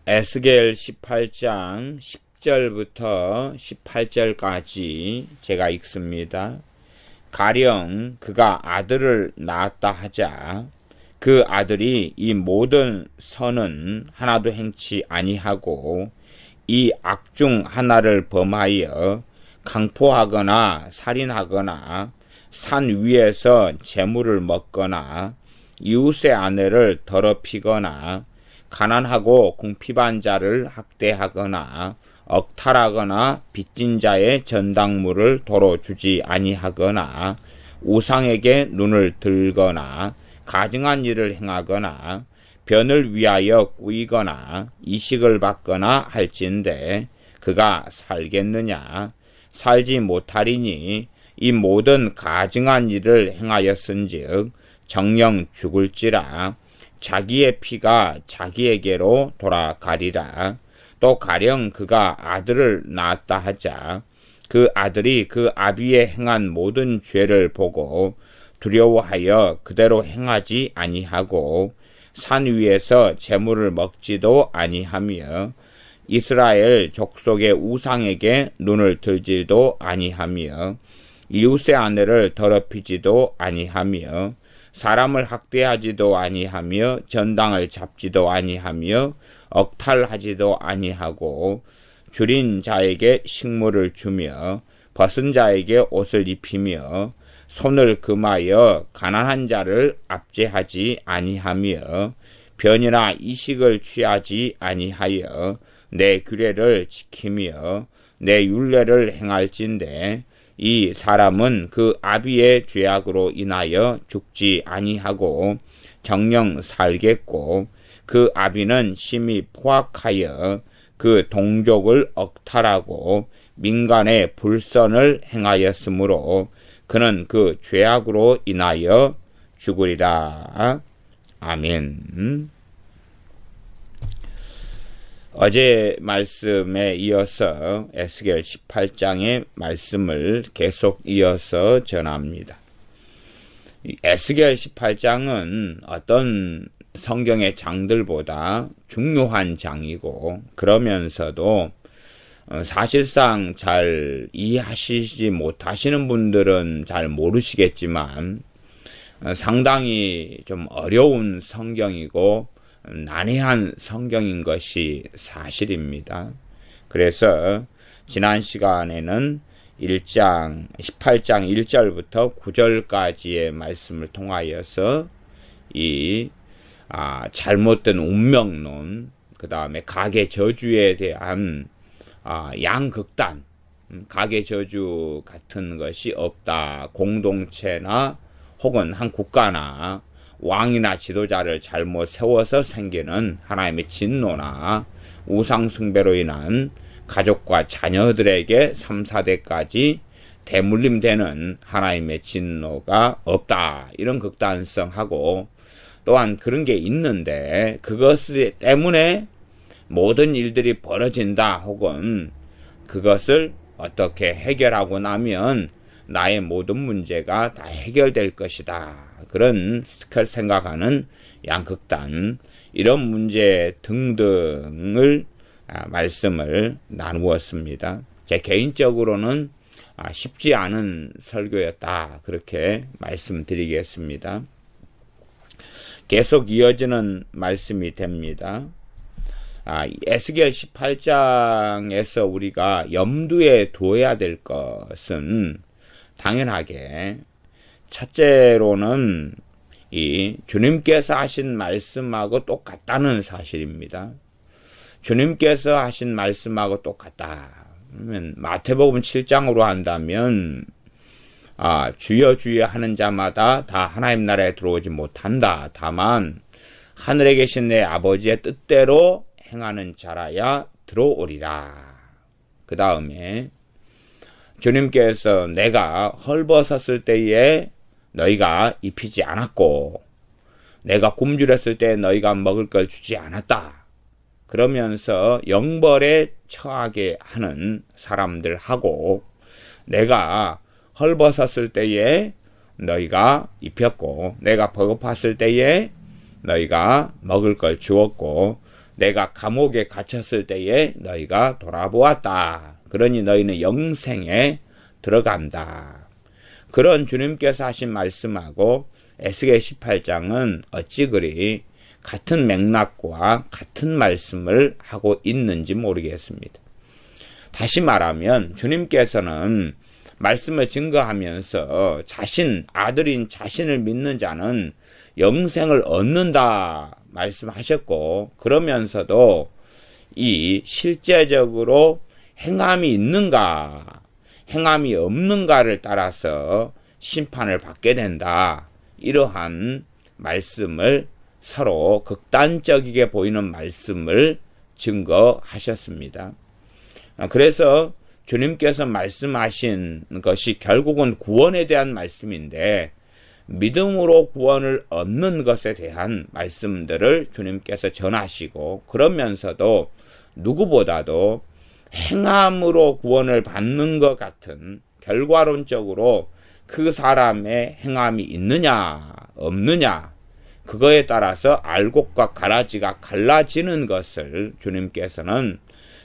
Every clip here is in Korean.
에스겔 18장 10절부터 18절까지 제가 읽습니다. 가령 그가 아들을 낳았다 하자 그 아들이 이 모든 선은 하나도 행치 아니하고 이 악 중 하나를 범하여 강포하거나 살인하거나 산 위에서 재물을 먹거나 이웃의 아내를 더럽히거나 가난하고 궁핍한 자를 학대하거나 억탈하거나 빚진 자의 전당물을 도로 주지 아니하거나 우상에게 눈을 들거나 가증한 일을 행하거나 변을 위하여 꾸이거나 이식을 받거나 할진대 그가 살겠느냐? 살지 못하리니 이 모든 가증한 일을 행하였은즉 정녕 죽을지라. 자기의 피가 자기에게로 돌아가리라. 또 가령 그가 아들을 낳았다 하자 그 아들이 그 아비의 행한 모든 죄를 보고 두려워하여 그대로 행하지 아니하고 산 위에서 재물을 먹지도 아니하며 이스라엘 족속의 우상에게 눈을 들지도 아니하며 이웃의 아내를 더럽히지도 아니하며 사람을 학대하지도 아니하며 전당을 잡지도 아니하며 억탈하지도 아니하고 줄인 자에게 식물을 주며 벗은 자에게 옷을 입히며 손을 금하여 가난한 자를 압제하지 아니하며 변이나 이식을 취하지 아니하여 내 규례를 지키며 내 율례를 행할진대 이 사람은 그 아비의 죄악으로 인하여 죽지 아니하고 정녕 살겠고 그 아비는 심히 포악하여 그 동족을 억탈하고 민간의 불선을 행하였으므로 그는 그 죄악으로 인하여 죽으리라. 아멘. 어제 말씀에 이어서 에스겔 18장의 말씀을 계속 이어서 전합니다. 에스겔 18장은 어떤 성경의 장들보다 중요한 장이고 그러면서도 사실상 잘 이해하시지 못하시는 분들은 잘 모르시겠지만 상당히 좀 어려운 성경이고 난해한 성경인 것이 사실입니다. 그래서 지난 시간에는 18장 1절부터 9절까지의 말씀을 통하여서 이 잘못된 운명론, 그 다음에 가계 저주에 대한 양극단, 가계 저주 같은 것이 없다. 공동체나 혹은 한 국가나 왕이나 지도자를 잘못 세워서 생기는 하나님의 진노나 우상숭배로 인한 가족과 자녀들에게 3, 4대까지 대물림되는 하나님의 진노가 없다. 이런 극단성하고 또한 그런 게 있는데 그것 때문에 모든 일들이 벌어진다 혹은 그것을 어떻게 해결하고 나면 나의 모든 문제가 다 해결될 것이다. 그런 생각하는 양극단 이런 문제 등등을 말씀을 나누었습니다. 제 개인적으로는 쉽지 않은 설교였다. 그렇게 말씀드리겠습니다. 계속 이어지는 말씀이 됩니다. 에스겔 18장에서 우리가 염두에 두어야 될 것은 당연하게 첫째로는 이 주님께서 하신 말씀하고 똑같다는 사실입니다. 주님께서 하신 말씀하고 똑같다. 그러면 마태복음 7장으로 한다면 주여 주여 하는 자마다 다 하나님 나라에 들어오지 못한다. 다만 하늘에 계신 내 아버지의 뜻대로 행하는 자라야 들어오리라. 그 다음에 주님께서 내가 헐벗었을 때에 너희가 입히지 않았고 내가 굶주렸을 때 너희가 먹을 걸 주지 않았다. 그러면서 영벌에 처하게 하는 사람들하고 내가 헐벗었을 때에 너희가 입혔고 내가 배고팠을 때에 너희가 먹을 걸 주었고 내가 감옥에 갇혔을 때에 너희가 돌아보았다. 그러니 너희는 영생에 들어간다. 그런 주님께서 하신 말씀하고 에스겔 18장은 어찌 그리 같은 맥락과 같은 말씀을 하고 있는지 모르겠습니다. 다시 말하면 주님께서는 말씀을 증거하면서 아들인 자신을 믿는 자는 영생을 얻는다 말씀하셨고, 그러면서도 이 실제적으로 행함이 있는가 행함이 없는가를 따라서 심판을 받게 된다. 이러한 말씀을 서로 극단적이게 보이는 말씀을 증거하셨습니다. 그래서 주님께서 말씀하신 것이 결국은 구원에 대한 말씀인데, 믿음으로 구원을 얻는 것에 대한 말씀들을 주님께서 전하시고, 그러면서도 누구보다도 행함으로 구원을 받는 것 같은, 결과론적으로 그 사람의 행함이 있느냐 없느냐 그거에 따라서 알곡과 가라지가 갈라지는 것을 주님께서는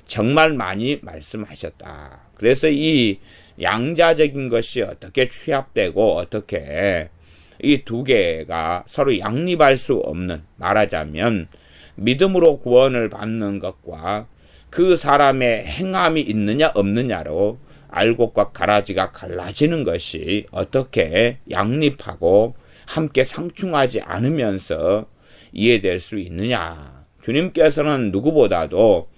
정말 많이 말씀하셨다. 그래서 이 양자적인 것이 어떻게 취합되고 어떻게 이 두 개가 서로 양립할 수 없는, 말하자면 믿음으로 구원을 받는 것과 그 사람의 행함이 있느냐 없느냐로 알곡과 가라지가 갈라지는 것이 어떻게 양립하고 함께 상충하지 않으면서 이해될 수 있느냐. 주님께서는 누구보다도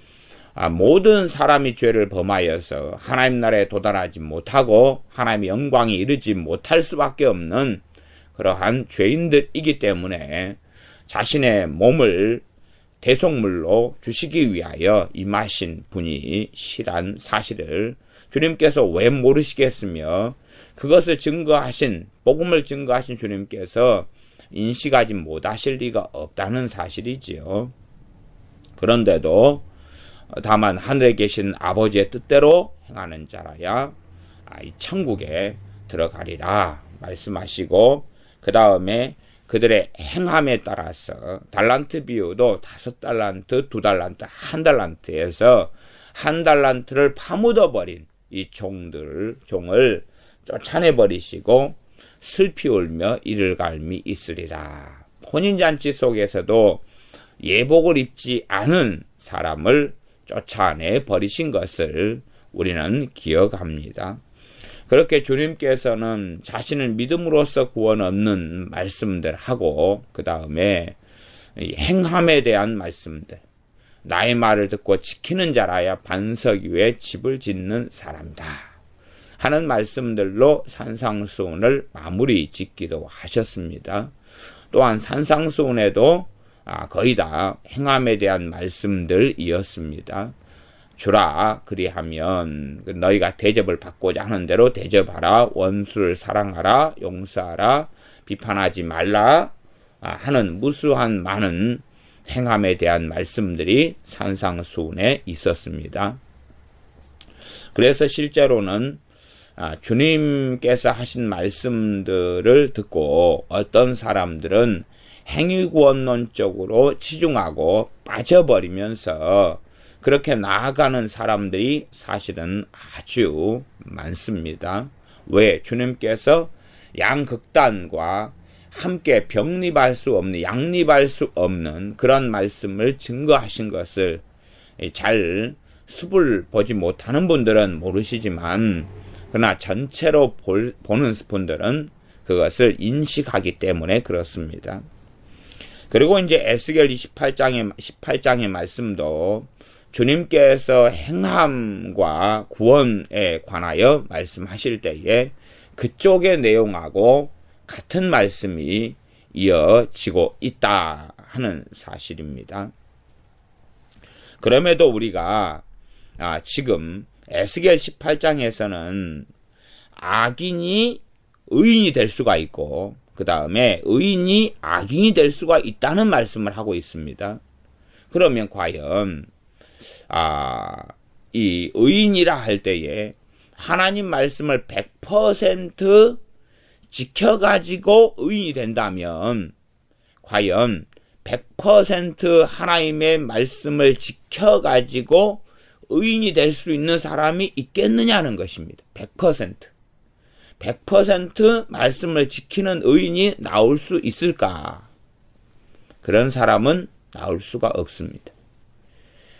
모든 사람이 죄를 범하여서 하나님 나라에 도달하지 못하고 하나님의 영광에 이르지 못할 수밖에 없는 그러한 죄인들이기 때문에 자신의 몸을 대속물로 주시기 위하여 임하신 분이 시란 사실을 주님께서 왜 모르시겠으며, 그것을 증거하신, 복음을 증거하신 주님께서 인식하지 못하실 리가 없다는 사실이지요. 그런데도 다만 하늘에 계신 아버지의 뜻대로 행하는 자라야 이 천국에 들어가리라 말씀하시고, 그 다음에 그들의 행함에 따라서 달란트 비유도 5달란트, 2달란트, 1달란트에서 1달란트를 파묻어버린 이 종을 쫓아내버리시고 슬피 울며 이를 갈미 있으리라. 혼인잔치 속에서도 예복을 입지 않은 사람을 쫓아내 버리신 것을 우리는 기억합니다. 그렇게 주님께서는 자신을 믿음으로써 구원 얻는 말씀들 하고, 그 다음에 행함에 대한 말씀들, 나의 말을 듣고 지키는 자라야 반석 위에 집을 짓는 사람이다 하는 말씀들로 산상수훈을 마무리 짓기도 하셨습니다. 또한 산상수훈에도 거의 다 행함에 대한 말씀들이었습니다. 주라 그리하면 너희가 대접을 받고자 하는 대로 대접하라, 원수를 사랑하라, 용서하라, 비판하지 말라 하는 무수한 많은 행함에 대한 말씀들이 산상수훈에 있었습니다. 그래서 실제로는 주님께서 하신 말씀들을 듣고 어떤 사람들은 행위구원론적으로 치중하고 빠져버리면서 그렇게 나아가는 사람들이 사실은 아주 많습니다. 왜? 주님께서 양극단과 함께 병립할 수 없는, 양립할 수 없는 그런 말씀을 증거하신 것을 잘 숲을 보지 못하는 분들은 모르시지만, 그러나 전체로 보는 분들은 그것을 인식하기 때문에 그렇습니다. 그리고 이제 에스겔 18장의 말씀도 주님께서 행함과 구원에 관하여 말씀하실 때에 그쪽의 내용하고 같은 말씀이 이어지고 있다 하는 사실입니다. 그럼에도 우리가 지금 에스겔 18장에서는 악인이 의인이 될 수가 있고, 그 다음에 의인이 악인이 될 수가 있다는 말씀을 하고 있습니다. 그러면 과연 이 의인이라 할 때에 하나님 말씀을 100% 지켜가지고 의인이 된다면 과연 100% 하나님의 말씀을 지켜가지고 의인이 될 수 있는 사람이 있겠느냐는 것입니다. 100%. 100% 말씀을 지키는 의인이 나올 수 있을까? 그런 사람은 나올 수가 없습니다.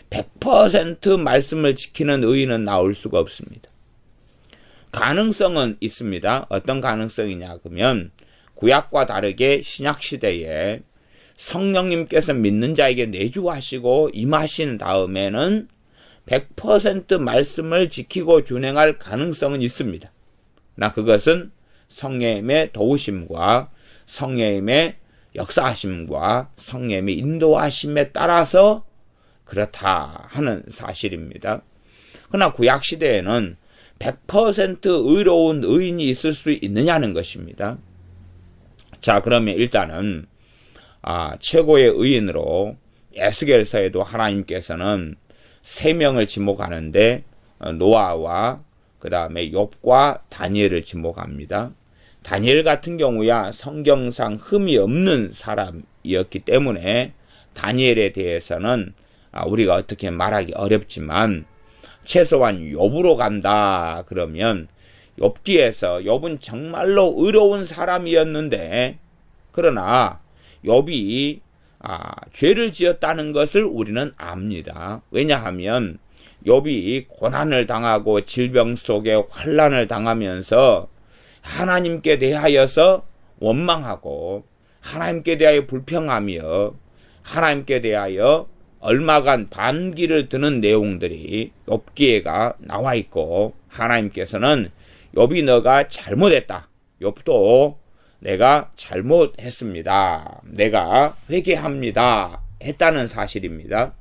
100% 말씀을 지키는 의인은 나올 수가 없습니다. 가능성은 있습니다. 어떤 가능성이냐 그러면 구약과 다르게 신약시대에 성령님께서 믿는 자에게 내주하시고 임하신 다음에는 100% 말씀을 지키고 준행할 가능성은 있습니다. 나 그것은 성령님의 도우심과 성령님의 역사하심과 성령님의 인도하심에 따라서 그렇다 하는 사실입니다. 그러나 구약시대에는 100% 의로운 의인이 있을 수 있느냐는 것입니다. 자, 그러면 일단은 최고의 의인으로 에스겔서에도 하나님께서는 3명을 지목하는데 노아와 그 다음에 욥과 다니엘을 지목합니다. 다니엘 같은 경우야 성경상 흠이 없는 사람이었기 때문에 다니엘에 대해서는 우리가 어떻게 말하기 어렵지만 최소한 욥으로 간다 그러면 욥기에서 욥은 정말로 의로운 사람이었는데 그러나 욥이 죄를 지었다는 것을 우리는 압니다. 왜냐하면 욥이 고난을 당하고 질병 속에 환난을 당하면서 하나님께 대하여서 원망하고 하나님께 대하여 불평하며 하나님께 대하여 얼마간 반기를 드는 내용들이 욥기에가 나와 있고 하나님께서는 욥이 너가 잘못했다. 욥도 내가 잘못했습니다. 내가 회개합니다. 했다는 사실입니다.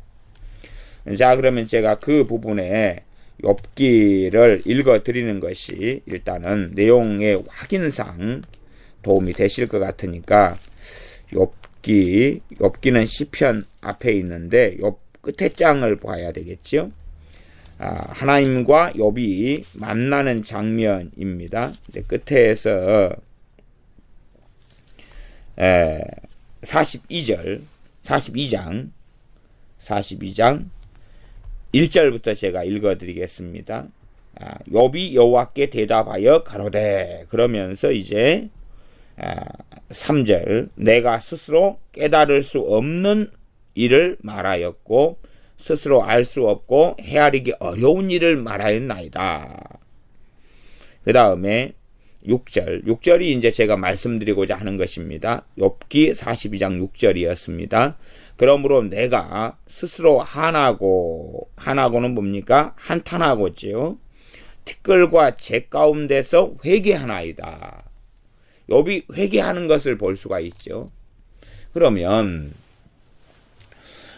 자, 그러면 제가 그 부분에 욥기를 읽어드리는 것이 일단은 내용의 확인상 도움이 되실 것 같으니까 욥기는 시편 앞에 있는데 욥 끝에 장을 봐야 되겠죠. 하나님과 욥이 만나는 장면입니다. 끝에서 42장 1절부터 제가 읽어드리겠습니다. 욥이 여호와께 대답하여 가로되 그러면서 이제 3절 내가 스스로 깨달을 수 없는 일을 말하였고 스스로 알 수 없고 헤아리기 어려운 일을 말하였나이다. 그 다음에 6절이 이제 제가 말씀드리고자 하는 것입니다. 욥기 42장 6절이었습니다. 그러므로 내가 스스로 한하고는 뭡니까? 한탄하고지요. 티끌과 재 가운데서 회개하나이다. 욥이 회개하는 것을 볼 수가 있죠. 그러면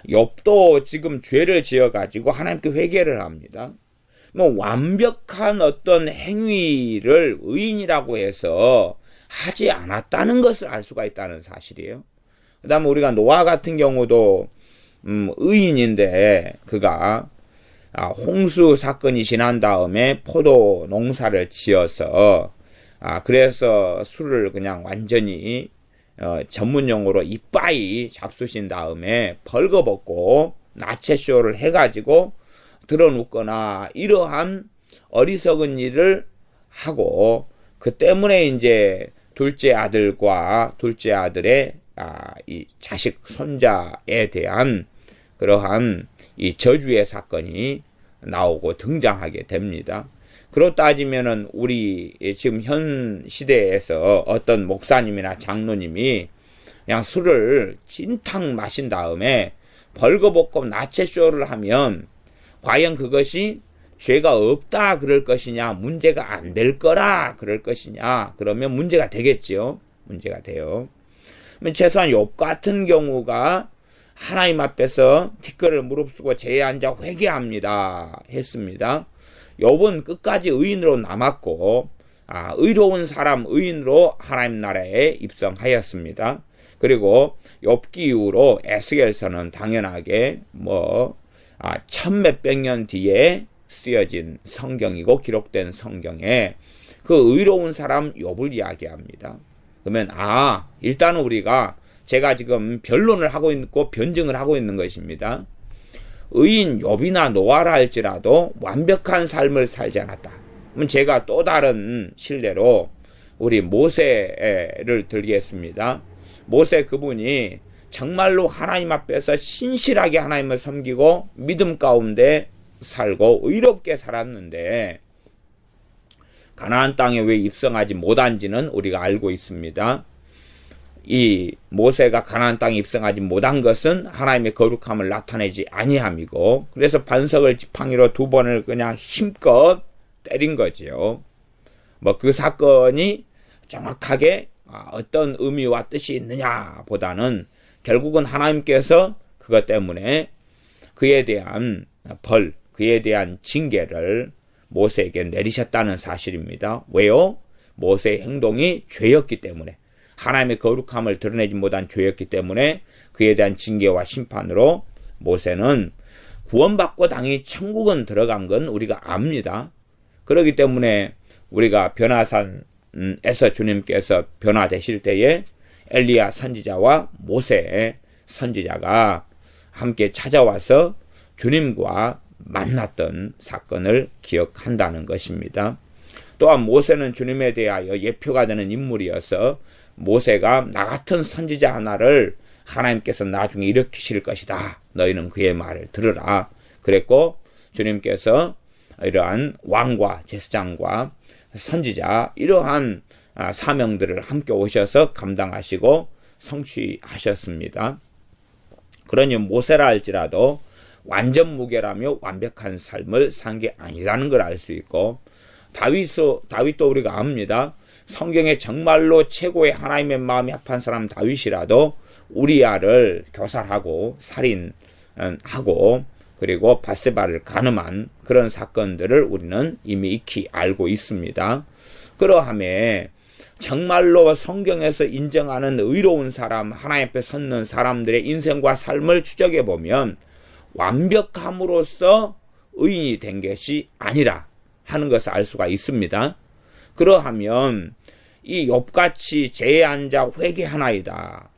욥도 지금 죄를 지어가지고 하나님께 회개를 합니다. 완벽한 어떤 행위를 의인이라고 해서 하지 않았다는 것을 알 수가 있다는 사실이에요. 그 다음에 우리가 노아 같은 경우도 의인인데 그가 홍수 사건이 지난 다음에 포도 농사를 지어서 그래서 술을 그냥 완전히 전문용어로 이빠이 잡수신 다음에 벌거벗고 나체쇼를 해가지고 드러눕거나 이러한 어리석은 일을 하고 그 때문에 이제 둘째 아들과 둘째 아들의 이 자식 손자에 대한 그러한 이 저주의 사건이 나오고 등장하게 됩니다. 그렇다 따지면은 우리 지금 현 시대에서 어떤 목사님이나 장로님이 그냥 술을 진탕 마신 다음에 벌거벗고 나체쇼를 하면 과연 그것이 죄가 없다 그럴 것이냐 문제가 안 될 거라 그럴 것이냐 그러면 문제가 되겠죠. 문제가 돼요. 최소한 욥 같은 경우가 하나님 앞에서 티끌을 무릅쓰고 죄에 앉아 회개합니다 했습니다. 욥은 끝까지 의인으로 남았고 의로운 사람 의인으로 하나님 나라에 입성하였습니다. 그리고 욥기 이후로 에스겔서는 당연하게 1000몇백 년 뒤에 쓰여진 성경이고 기록된 성경에 그 의로운 사람 욥을 이야기합니다. 그러면 일단은 우리가 제가 지금 변론을 하고 있고 변증을 하고 있는 것입니다. 의인 욥이나 노아라 할지라도 완벽한 삶을 살지 않았다. 그럼 제가 또 다른 실례로 우리 모세를 들겠습니다. 모세 그분이 정말로 하나님 앞에서 신실하게 하나님을 섬기고 믿음 가운데 살고 의롭게 살았는데 가나안 땅에 왜 입성하지 못한지는 우리가 알고 있습니다. 이 모세가 가나안 땅에 입성하지 못한 것은 하나님의 거룩함을 나타내지 아니함이고, 그래서 반석을 지팡이로 2번을 그냥 힘껏 때린 거지요. 뭐 그 사건이 정확하게 어떤 의미와 뜻이 있느냐 보다는 결국은 하나님께서 그것 때문에 그에 대한 벌, 그에 대한 징계를 모세에게 내리셨다는 사실입니다. 왜요? 모세의 행동이 죄였기 때문에, 하나님의 거룩함을 드러내지 못한 죄였기 때문에 그에 대한 징계와 심판으로 모세는 구원받고 당연히 천국은 들어간 건 우리가 압니다. 그렇기 때문에 우리가 변화산에서 주님께서 변화되실 때에 엘리야 선지자와 모세 선지자가 함께 찾아와서 주님과 만났던 사건을 기억한다는 것입니다. 또한 모세는 주님에 대하여 예표가 되는 인물이어서 모세가 나 같은 선지자 하나를 하나님께서 나중에 일으키실 것이다. 너희는 그의 말을 들으라. 그랬고 주님께서 이러한 왕과 제사장과 선지자 이러한 사명들을 함께 오셔서 감당하시고 성취하셨습니다. 그러니 모세라 할지라도 완전 무결하며 완벽한 삶을 산 게 아니라는 걸 알 수 있고, 다윗도 우리가 압니다. 성경에 정말로 최고의 하나님의 마음이 합한 사람 다윗이라도 우리아를 교살하고 살인하고 그리고 밧세바를 간음한 그런 사건들을 우리는 이미 익히 알고 있습니다. 그러함에 정말로 성경에서 인정하는 의로운 사람, 하나님 앞에 섰는 사람들의 인생과 삶을 추적해 보면 완벽함으로써 의인이 된 것이 아니라 하는 것을 알 수가 있습니다. 그러하면 이 욥같이 죄에 앉아 회개하나이다.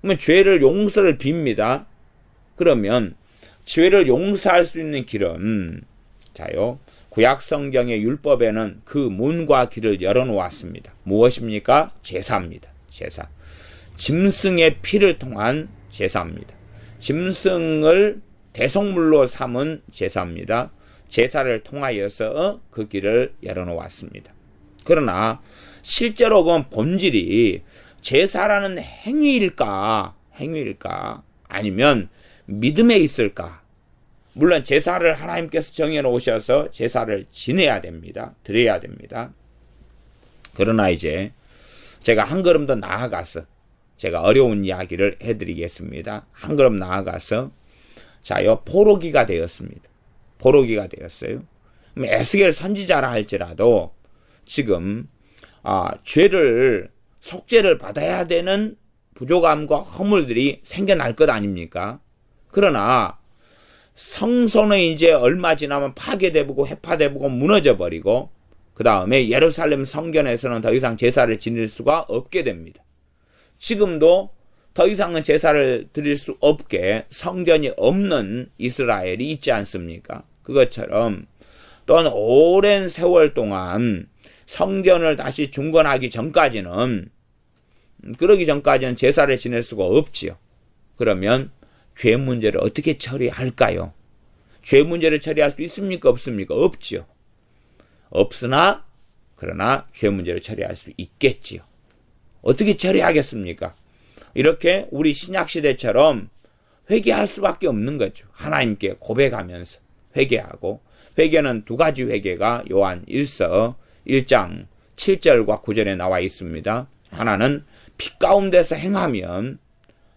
그러면 죄를 용서를 빕니다. 그러면 죄를 용서할 수 있는 길은 구약 성경의 율법에는 그 문과 길을 열어놓았습니다. 무엇입니까? 제사입니다. 제사. 짐승의 피를 통한 제사입니다. 짐승을 대속물로 삼은 제사입니다. 제사를 통하여서 그 길을 열어놓았습니다. 그러나 실제로 그 본질이 제사라는 행위일까 아니면 믿음에 있을까? 물론 제사를 하나님께서 정해놓으셔서 제사를 지내야 됩니다. 드려야 됩니다. 그러나 이제 제가 한 걸음 더 나아가서 제가 어려운 이야기를 해드리겠습니다. 한 걸음 나아가서 포로기가 되었습니다. 포로기가 되었어요. 에스겔 선지자라 할지라도 지금 죄를 속죄를 받아야 되는 부족함과 허물들이 생겨날 것 아닙니까? 그러나 성소는 이제 얼마 지나면 파괴되고 해파되고 무너져 버리고 그 다음에 예루살렘 성전에서는 더 이상 제사를 지낼 수가 없게 됩니다. 지금도 더 이상은 제사를 드릴 수 없게 성전이 없는 이스라엘이 있지 않습니까? 그것처럼 또한 오랜 세월 동안 성전을 다시 중건하기 전까지는 제사를 지낼 수가 없지요. 그러면 죄 문제를 어떻게 처리할까요? 죄 문제를 처리할 수 있습니까? 없습니까? 없지요. 그러나 죄 문제를 처리할 수 있겠지요. 어떻게 처리하겠습니까? 이렇게 우리 신약시대처럼 회개할 수밖에 없는 거죠. 하나님께 고백하면서 회개하고, 회개는 2가지 회개가 요한 1서 1장 7절과 9절에 나와 있습니다. 하나는 피 가운데서 행하면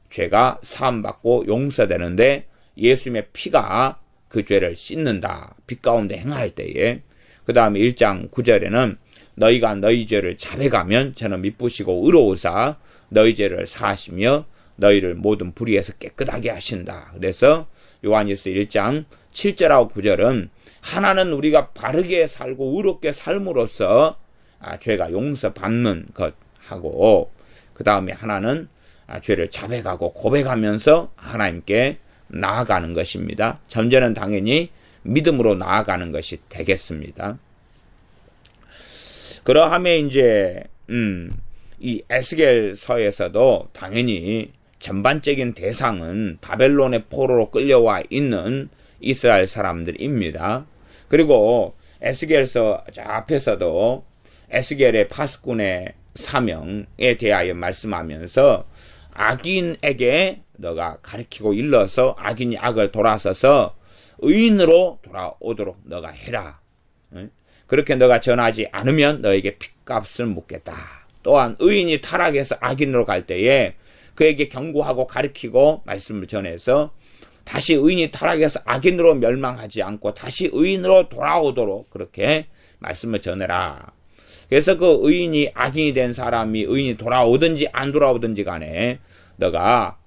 죄가 사함받고 용서되는데 예수님의 피가 그 죄를 씻는다. 피 가운데 행할 때에. 그 다음에 1장 9절에는 너희가 너희 죄를 자백하면 저는 미쁘시고 의로우사 너희 죄를 사하시며 너희를 모든 불의에서 깨끗하게 하신다. 그래서 요한일서 1장 7절하고 9절은 하나는 우리가 바르게 살고 의롭게 삶으로써 죄가 용서받는 것하고, 그 다음에 하나는 죄를 자백하고 고백하면서 하나님께 나아가는 것입니다. 전제는 당연히 믿음으로 나아가는 것이 되겠습니다. 그러함에 이제 이 에스겔서에서도 당연히 전반적인 대상은 바벨론의 포로로 끌려와 있는 이스라엘 사람들입니다. 그리고 에스겔서 앞에서도 에스겔의 파수꾼의 사명에 대하여 말씀하면서 악인에게 너가 가르치고 일러서 악인이 악을 돌아서서 의인으로 돌아오도록 너가 해라. 그렇게 너가 전하지 않으면 너에게 핏값을 묻겠다. 또한 의인이 타락해서 악인으로 갈 때에 그에게 경고하고 가르치고 말씀을 전해서 다시 의인이 타락해서 악인으로 멸망하지 않고 다시 의인으로 돌아오도록 그렇게 말씀을 전해라. 그래서 그 의인이 악인이 된 사람이 의인이 돌아오든지 안 돌아오든지 간에 너가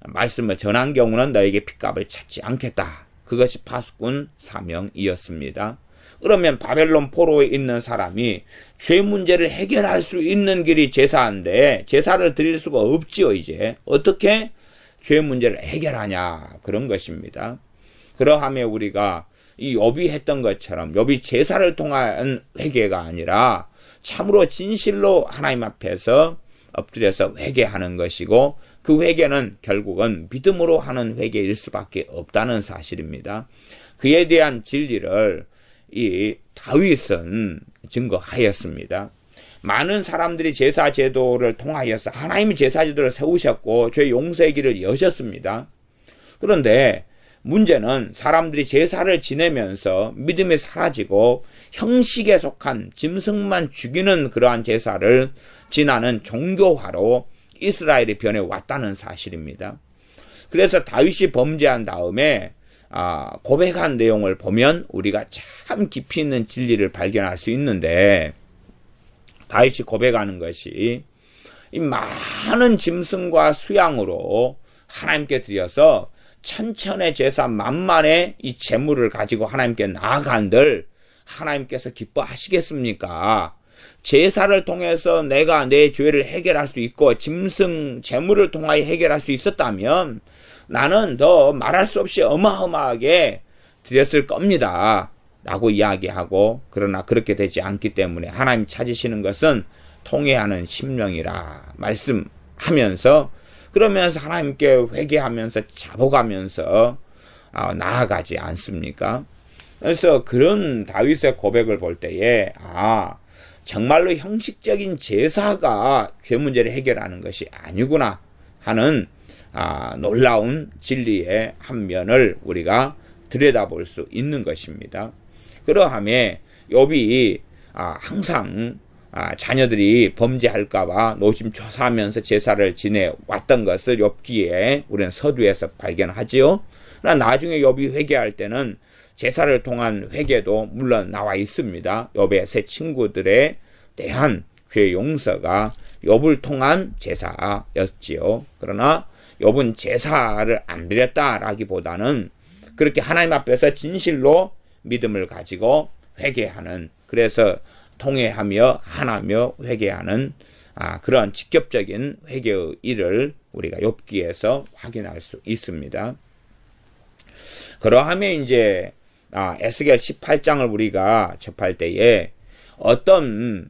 말씀을 전한 경우는 너에게 핏값을 찾지 않겠다. 그것이 파수꾼 사명이었습니다. 그러면 바벨론 포로에 있는 사람이 죄 문제를 해결할 수 있는 길이 제사인데 제사를 드릴 수가 없지요. 이제 어떻게 죄 문제를 해결하냐 그런 것입니다. 그러하며 우리가 이 욥이 했던 것처럼 욥이 제사를 통한 회개가 아니라 참으로 진실로 하나님 앞에서 엎드려서 회개하는 것이고 그 회개는 결국은 믿음으로 하는 회개일 수밖에 없다는 사실입니다. 그에 대한 진리를 이 다윗은 증거하였습니다. 많은 사람들이 제사 제도를 통하여서 하나님이 제사 제도를 세우셨고 죄 용서의 길을 여셨습니다. 그런데 문제는 사람들이 제사를 지내면서 믿음이 사라지고 형식에 속한 짐승만 죽이는 그러한 제사를 지나는 종교화로 이스라엘이 변해왔다는 사실입니다. 그래서 다윗이 범죄한 다음에 고백한 내용을 보면 우리가 참 깊이 있는 진리를 발견할 수 있는데 다윗이 고백하는 것이 이 많은 짐승과 수양으로 하나님께 드려서 천천의 제사 만만의 이 제물을 가지고 하나님께 나아간들 하나님께서 기뻐하시겠습니까? 제사를 통해서 내가 내 죄를 해결할 수 있고 짐승 제물을 통하여 해결할 수 있었다면 나는 더 말할 수 없이 어마어마하게 드렸을 겁니다. 라고 이야기하고 그러나 그렇게 되지 않기 때문에 하나님 찾으시는 것은 통회하는 심령이라 말씀하면서 그러면서 하나님께 회개하면서 자복하면서 나아가지 않습니까? 그래서 그런 다윗의 고백을 볼 때에 정말로 형식적인 제사가 죄 문제를 해결하는 것이 아니구나 하는 놀라운 진리의 한 면을 우리가 들여다볼 수 있는 것입니다. 그러함에 욥이 항상 자녀들이 범죄할까봐 노심초사하면서 제사를 지내왔던 것을 욥기에 우리는 서두에서 발견하지요. 그러나 나중에 욥이 회개할 때는 제사를 통한 회개도 물론 나와 있습니다. 욥의 세 친구들에 대한 죄 용서가 욥을 통한 제사였지요. 그러나 욥은 제사를 안 드렸다라기보다는 그렇게 하나님 앞에서 진실로 믿음을 가지고 회개하는, 그래서 통회하며 하나며 회개하는 그런 직접적인 회개의 일을 우리가 욥기에서 확인할 수 있습니다. 그러하며 이제 에스겔 18장을 우리가 접할 때에 어떤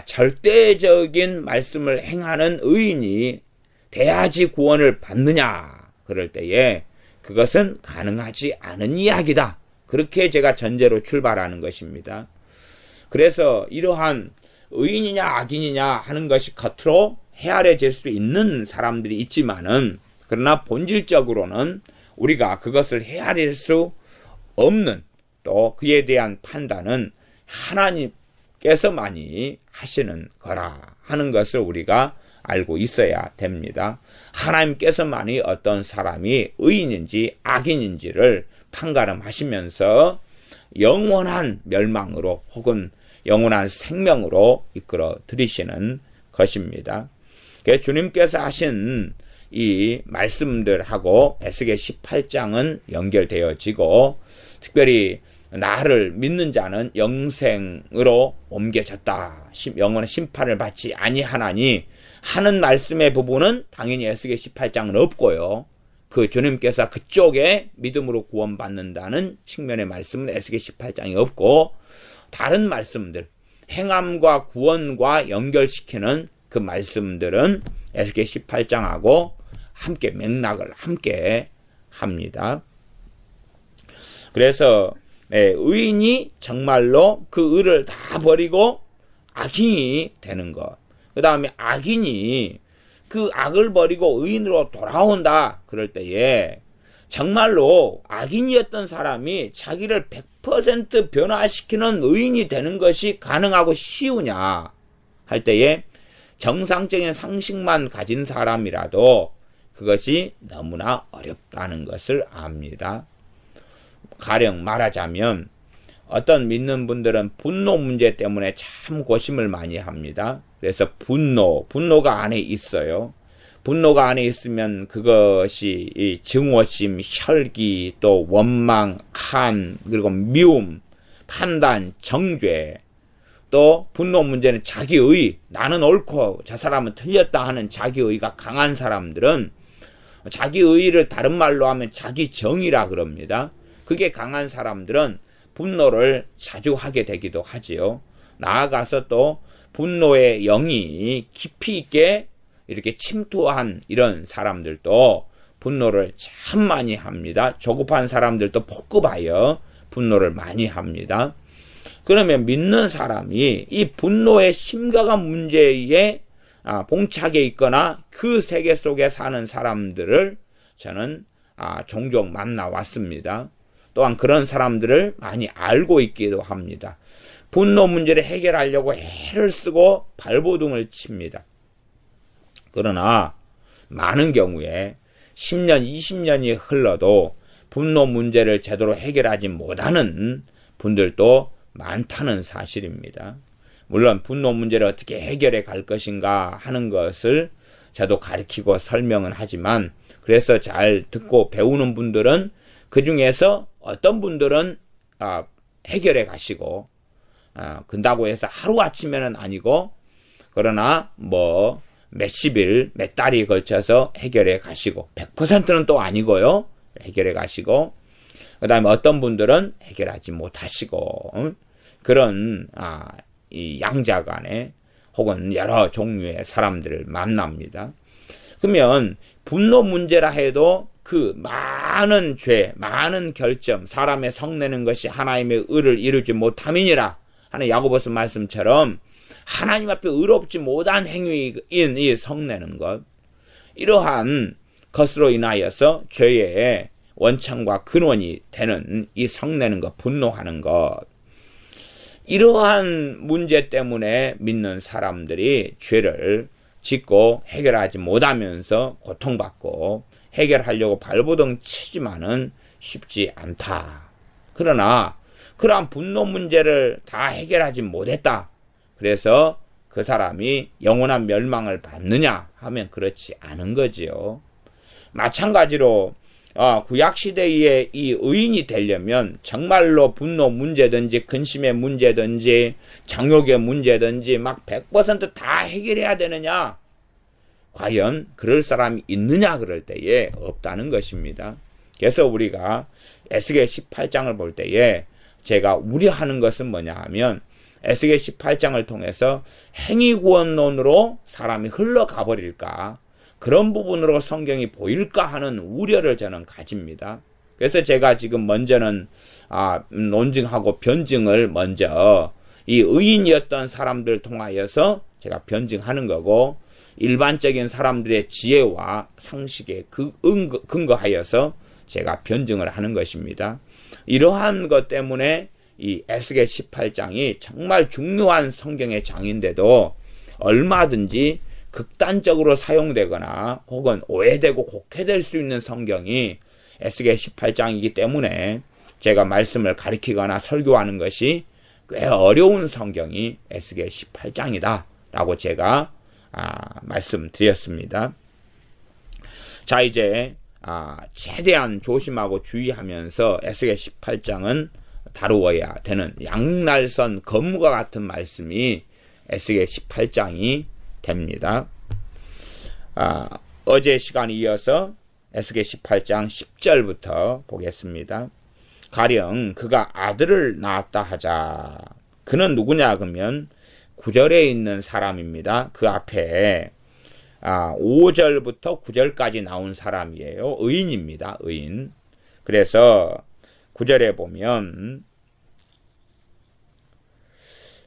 절대적인 말씀을 행하는 의인이 돼야지 구원을 받느냐 그럴 때에 그것은 가능하지 않은 이야기다. 그렇게 제가 전제로 출발하는 것입니다. 그래서 이러한 의인이냐 악인이냐 하는 것이 겉으로 헤아려질 수 있는 사람들이 있지만은 그러나 본질적으로는 우리가 그것을 헤아릴 수 없는, 또 그에 대한 판단은 하나님께서만이 하시는 거라 하는 것을 우리가 알고 있어야 됩니다. 하나님께서만이 어떤 사람이 의인인지 악인인지를 판가름하시면서 영원한 멸망으로 혹은 영원한 생명으로 이끌어 들이시는 것입니다. 그래서 주님께서 하신 이 말씀들하고 에스겔 18장은 연결되어지고 특별히 나를 믿는 자는 영생으로 옮겨졌다. 영원한 심판을 받지 아니하나니 하는 말씀의 부분은 당연히 에스겔 18장은 없고요. 그 주님께서 그쪽에 믿음으로 구원받는다는 측면의 말씀은 에스겔 18장이 없고, 다른 말씀들, 행함과 구원과 연결시키는 그 말씀들은 에스겔 18장하고 함께 맥락을 함께 합니다. 그래서 의인이 정말로 그 의를 다 버리고 악인이 되는 것, 그 다음에 악인이 그 악을 버리고 의인으로 돌아온다 그럴 때에 정말로 악인이었던 사람이 자기를 100% 변화시키는 의인이 되는 것이 가능하고 쉬우냐 할 때에 정상적인 상식만 가진 사람이라도 그것이 너무나 어렵다는 것을 압니다. 가령 말하자면 어떤 믿는 분들은 분노 문제 때문에 참 고심을 많이 합니다. 그래서 분노가 안에 있어요. 분노가 안에 있으면 그것이 이 증오심, 혈기, 또 원망, 한, 그리고 미움, 판단, 정죄, 또 분노 문제는 자기의, 나는 옳고 저 사람은 틀렸다 하는 자기의가 강한 사람들은 자기의를 다른 말로 하면 자기 정의라 그럽니다. 그게 강한 사람들은 분노를 자주 하게 되기도 하지요. 나아가서 또 분노의 영이 깊이 있게 이렇게 침투한 이런 사람들도 분노를 참 많이 합니다. 조급한 사람들도 폭급하여 분노를 많이 합니다. 그러면 믿는 사람이 이 분노의 심각한 문제에 봉착해 있거나 그 세계 속에 사는 사람들을 저는 종종 만나왔습니다. 또한 그런 사람들을 많이 알고 있기도 합니다. 분노 문제를 해결하려고 애를 쓰고 발버둥을 칩니다. 그러나 많은 경우에 10년, 20년이 흘러도 분노 문제를 제대로 해결하지 못하는 분들도 많다는 사실입니다. 물론 분노 문제를 어떻게 해결해 갈 것인가 하는 것을 저도 가르치고 설명은 하지만, 그래서 잘 듣고 배우는 분들은 그 중에서 어떤 분들은 해결해 가시고, 근다고 해서 하루아침에는 아니고, 그러나 몇십일, 몇 달이 걸쳐서 해결해 가시고, 100%는 또 아니고요. 해결해 가시고, 그 다음에 어떤 분들은 해결하지 못하시고, 그런 이 양자간에 혹은 여러 종류의 사람들을 만납니다. 그러면 분노 문제라 해도 그 많은 죄, 많은 결점, 사람의 성내는 것이 하나님의 의를 이루지 못함이니라 하는 야고보서 말씀처럼 하나님 앞에 의롭지 못한 행위인 이 성내는 것, 이러한 것으로 인하여서 죄의 원천과 근원이 되는 이 성내는 것, 분노하는 것, 이러한 문제 때문에 믿는 사람들이 죄를 짓고 해결하지 못하면서 고통받고 해결하려고 발버둥 치지만은 쉽지 않다. 그러나 그러한 분노 문제를 다 해결하지 못했다. 그래서 그 사람이 영원한 멸망을 받느냐 하면 그렇지 않은 거지요. 마찬가지로 구약시대의 이 의인이 되려면 정말로 분노 문제든지 근심의 문제든지 정욕의 문제든지 막 100% 다 해결해야 되느냐? 과연 그럴 사람이 있느냐 그럴 때에 없다는 것입니다. 그래서 우리가 에스겔 18장을 볼 때에 제가 우려하는 것은 뭐냐 하면 에스겔 18장을 통해서 행위구원론으로 사람이 흘러가 버릴까, 그런 부분으로 성경이 보일까 하는 우려를 저는 가집니다. 그래서 제가 지금 먼저는 논증하고 변증을 먼저 이 의인이었던 사람들 통하여서 제가 변증하는 거고, 일반적인 사람들의 지혜와 상식에 근거하여서 제가 변증을 하는 것입니다. 이러한 것 때문에 이 에스겔 18장이 정말 중요한 성경의 장인데도 얼마든지 극단적으로 사용되거나 혹은 오해되고 곡해될 수 있는 성경이 에스겔 18장이기 때문에 제가 말씀을 가리키거나 설교하는 것이 꽤 어려운 성경이 에스겔 18장이다 라고 제가 말씀드렸습니다. 자, 이제 최대한 조심하고 주의하면서 에스겔 18장은 다루어야 되는 양날선 검과 같은 말씀이 에스겔 18장이 됩니다. 어제 시간에 이어서 에스겔 18장 10절부터 보겠습니다. 가령 그가 아들을 낳았다 하자. 그는 누구냐 그러면 9절에 있는 사람입니다. 그 앞에 5절부터 9절까지 나온 사람이에요. 의인입니다. 의인. 그래서 9절에 보면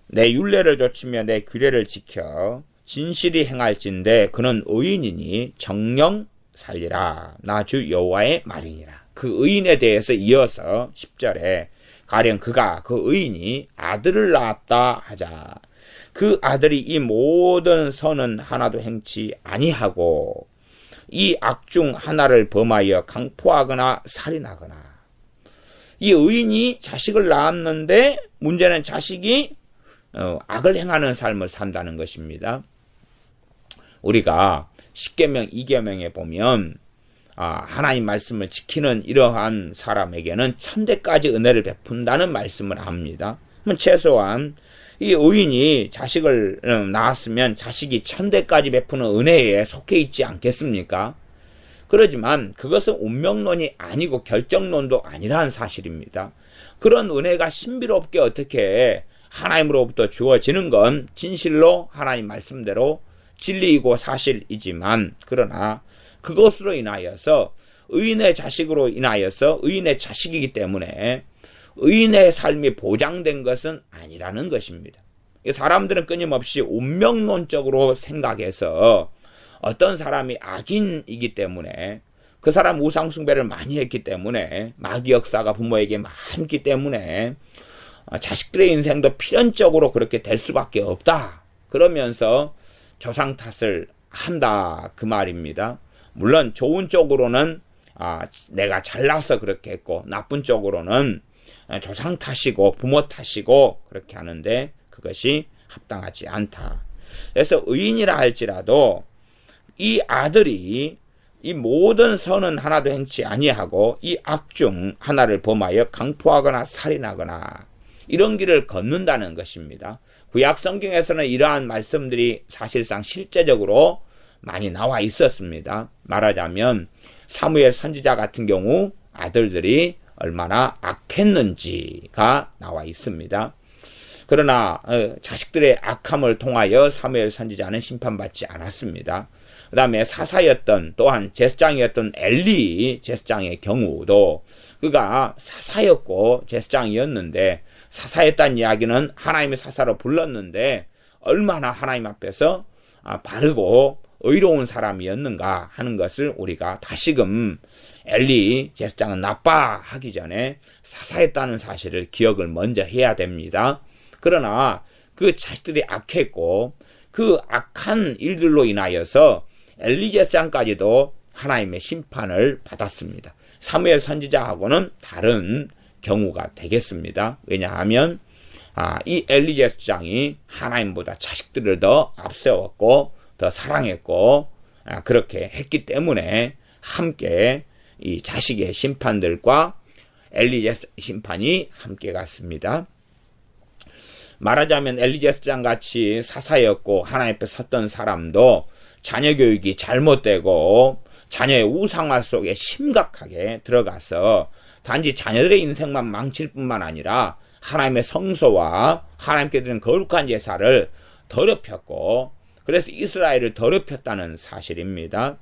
내 율례를 좇으며 내 규례를 지켜 진실이 행할진대 그는 의인이니 정령 살리라. 나 주 여호와의 말이니라. 그 의인에 대해서 이어서 10절에 가령 그가 그 의인이 아들을 낳았다 하자. 그 아들이 이 모든 선은 하나도 행치 아니하고 이 악 중 하나를 범하여 강포하거나 살인하거나. 이 의인이 자식을 낳았는데 문제는 자식이 악을 행하는 삶을 산다는 것입니다. 우리가 10계명 2계명에 보면 하나님 말씀을 지키는 이러한 사람에게는 천대까지 은혜를 베푼다는 말씀을 합니다. 최소한 이 의인이 자식을 낳았으면 자식이 천대까지 베푸는 은혜에 속해 있지 않겠습니까? 그러지만 그것은 운명론이 아니고 결정론도 아니라는 사실입니다. 그런 은혜가 신비롭게 어떻게 하나님으로부터 주어지는 건 진실로 하나님 말씀대로 진리이고 사실이지만 그러나 그것으로 인하여서 의인의 자식으로 인하여서 의인의 자식이기 때문에 의인의 삶이 보장된 것은 아니라는 것입니다. 사람들은 끊임없이 운명론적으로 생각해서 어떤 사람이 악인이기 때문에 그 사람 우상숭배를 많이 했기 때문에 마귀 역사가 부모에게 많기 때문에 자식들의 인생도 필연적으로 그렇게 될 수밖에 없다. 그러면서 조상 탓을 한다 그 말입니다. 물론 좋은 쪽으로는 내가 잘나서 그렇게 했고 나쁜 쪽으로는 조상 탓이고 부모 탓이고 그렇게 하는데 그것이 합당하지 않다. 그래서 의인이라 할지라도 이 아들이 이 모든 선은 하나도 행치 아니하고 이 악 중 하나를 범하여 강포하거나 살인하거나 이런 길을 걷는다는 것입니다. 구약 성경에서는 이러한 말씀들이 사실상 실제적으로 많이 나와 있었습니다. 말하자면 사무엘 선지자 같은 경우 아들들이 얼마나 악했는지가 나와 있습니다. 그러나 자식들의 악함을 통하여 사무엘 선지자는 심판받지 않았습니다. 그 다음에 사사였던 또한 제사장이었던 엘리 제사장의 경우도 그가 사사였고 제사장이었는데 사사였다는 이야기는 하나님의 사사로 불렀는데 얼마나 하나님 앞에서 바르고 의로운 사람이었는가 하는 것을 우리가 다시금 엘리 제사장은 나빠 하기 전에 사사였다는 사실을 기억을 먼저 해야 됩니다. 그러나 그 자식들이 악했고 그 악한 일들로 인하여서 엘리 제사장까지도 하나님의 심판을 받았습니다. 사무엘 선지자하고는 다른 경우가 되겠습니다. 왜냐하면 이 엘리 제사장이 하나님보다 자식들을 더 앞세웠고 더 사랑했고 그렇게 했기 때문에 함께 이 자식의 심판들과 엘리 제사장 심판이 함께 갔습니다. 말하자면 엘리 제사장 같이 사사였고 하나님 앞에 섰던 사람도 자녀 교육이 잘못되고 자녀의 우상화 속에 심각하게 들어가서 단지 자녀들의 인생만 망칠 뿐만 아니라 하나님의 성소와 하나님께 드린 거룩한 제사를 더럽혔고 그래서 이스라엘을 더럽혔다는 사실입니다.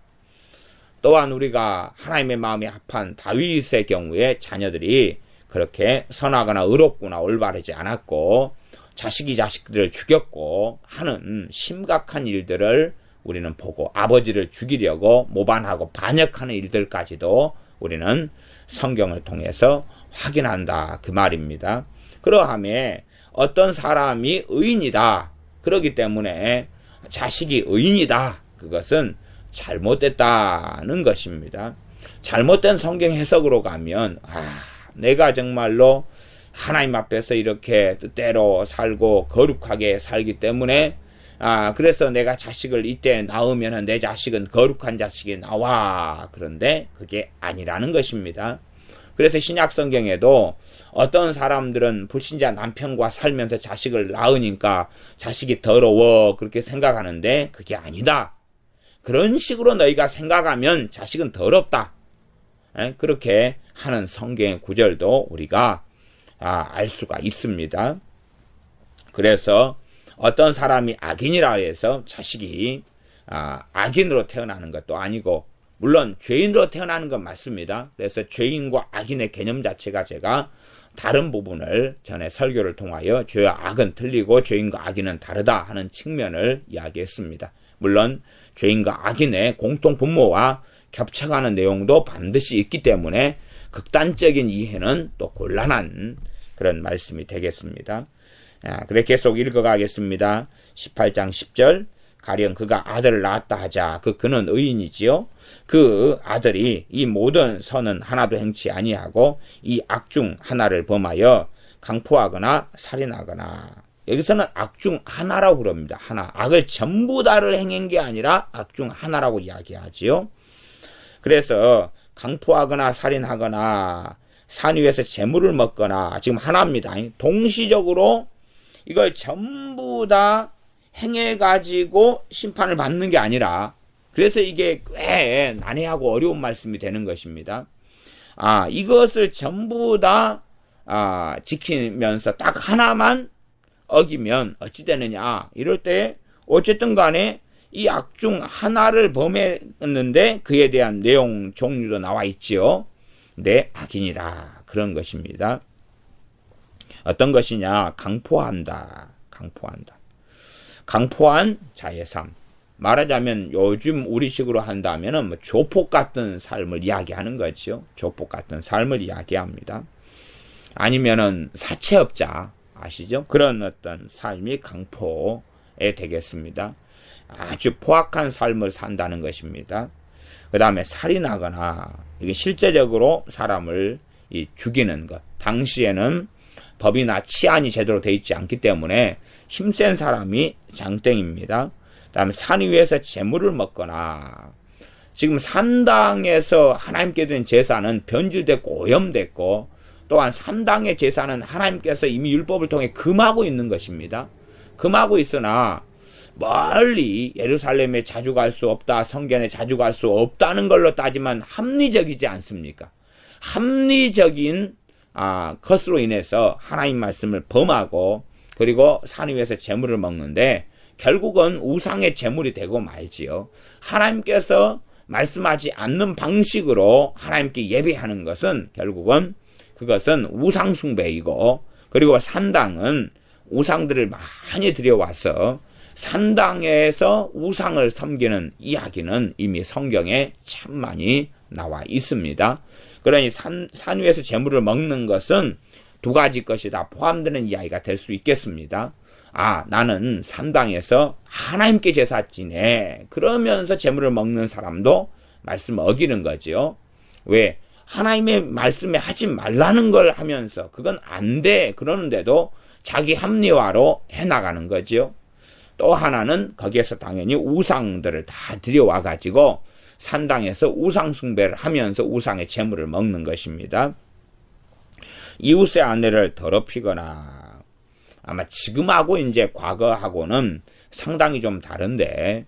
또한 우리가 하나님의 마음에 합한 다윗의 경우에 자녀들이 그렇게 선하거나 의롭거나 올바르지 않았고 자식이 자식들을 죽였고 하는 심각한 일들을 우리는 보고 아버지를 죽이려고 모반하고 반역하는 일들까지도 우리는 성경을 통해서 확인한다 그 말입니다. 그러함에 어떤 사람이 의인이다 그렇기 때문에 자식이 의인이다 그것은 잘못됐다는 것입니다. 잘못된 성경 해석으로 가면 내가 정말로 하나님 앞에서 이렇게 뜻대로 살고 거룩하게 살기 때문에 그래서 내가 자식을 이때 낳으면 내 자식은 거룩한 자식이 나와. 그런데 그게 아니라는 것입니다. 그래서 신약 성경에도 어떤 사람들은 불신자 남편과 살면서 자식을 낳으니까 자식이 더러워 그렇게 생각하는데 그게 아니다. 그런 식으로 너희가 생각하면 자식은 더럽다. 그렇게 하는 성경의 구절도 우리가 알 수가 있습니다. 그래서 어떤 사람이 악인이라 해서 자식이 악인으로 태어나는 것도 아니고, 물론 죄인으로 태어나는 건 맞습니다. 그래서 죄인과 악인의 개념 자체가 제가 다른 부분을 전에 설교를 통하여 죄와 악은 틀리고 죄인과 악인은 다르다 하는 측면을 이야기했습니다. 물론 죄인과 악인의 공통 분모와 겹쳐가는 내용도 반드시 있기 때문에 극단적인 이해는 또 곤란한 그런 말씀이 되겠습니다. 그래 계속 읽어가겠습니다. 18장 10절. 가령 그가 아들을 낳았다 하자. 그는 의인이지요. 그 아들이 이 모든 선은 하나도 행치 아니하고 이 악 중 하나를 범하여 강포하거나 살인하거나. 여기서는 악 중 하나라고 그럽니다. 하나. 악을 전부 다를 행한 게 아니라 악 중 하나라고 이야기하지요. 그래서 강포하거나 살인하거나 산 위에서 재물을 먹거나, 지금 하나입니다. 동시적으로 이걸 전부 다 행해가지고 심판을 받는 게 아니라, 그래서 이게 꽤 난해하고 어려운 말씀이 되는 것입니다. 이것을 전부 다 지키면서 딱 하나만 어기면 어찌 되느냐. 이럴 때 어쨌든 간에 이 악 중 하나를 범했는데 그에 대한 내용 종류도 나와 있지요. 내 악인이라, 그런 것입니다. 어떤 것이냐? 강포한다. 강포한 자의 삶. 말하자면 요즘 우리식으로 한다면은 조폭 같은 삶을 이야기하는 거죠. 조폭 같은 삶을 이야기합니다. 아니면은 사채업자 아시죠? 그런 어떤 삶이 강포에 되겠습니다. 아주 포악한 삶을 산다는 것입니다. 그 다음에 살인하거나, 이게 실제적으로 사람을 죽이는 것. 당시에는 법이나 치안이 제대로 되어 있지 않기 때문에 힘센 사람이 장땡입니다. 그 다음에 산 위에서 재물을 먹거나, 지금 산당에서 하나님께 드린 제사는 변질됐고 오염됐고, 또한 산당의 제사는 하나님께서 이미 율법을 통해 금하고 있는 것입니다. 금하고 있으나 멀리 예루살렘에 자주 갈 수 없다, 성전에 자주 갈 수 없다는 걸로 따지면 합리적이지 않습니까? 합리적인 것으로 인해서 하나님 말씀을 범하고, 그리고 산 위에서 재물을 먹는데 결국은 우상의 재물이 되고 말지요. 하나님께서 말씀하지 않는 방식으로 하나님께 예배하는 것은 결국은 그것은 우상 숭배이고, 그리고 산당은 우상들을 많이 들여와서 산당에서 우상을 섬기는 이야기는 이미 성경에 참 많이 나와 있습니다. 그러니 산 위에서 재물을 먹는 것은 두 가지 것이 다 포함되는 이야기가 될 수 있겠습니다. 나는 산당에서 하나님께 제사 지내. 그러면서 재물을 먹는 사람도 말씀 어기는 거죠. 왜? 하나님의 말씀에 하지 말라는 걸 하면서 그건 안 돼. 그러는데도 자기 합리화로 해나가는 거죠. 또 하나는 거기에서 당연히 우상들을 다 들여와가지고 산당에서 우상 숭배를 하면서 우상의 재물을 먹는 것입니다. 이웃의 아내를 더럽히거나, 아마 지금하고 이제 과거하고는 상당히 좀 다른데,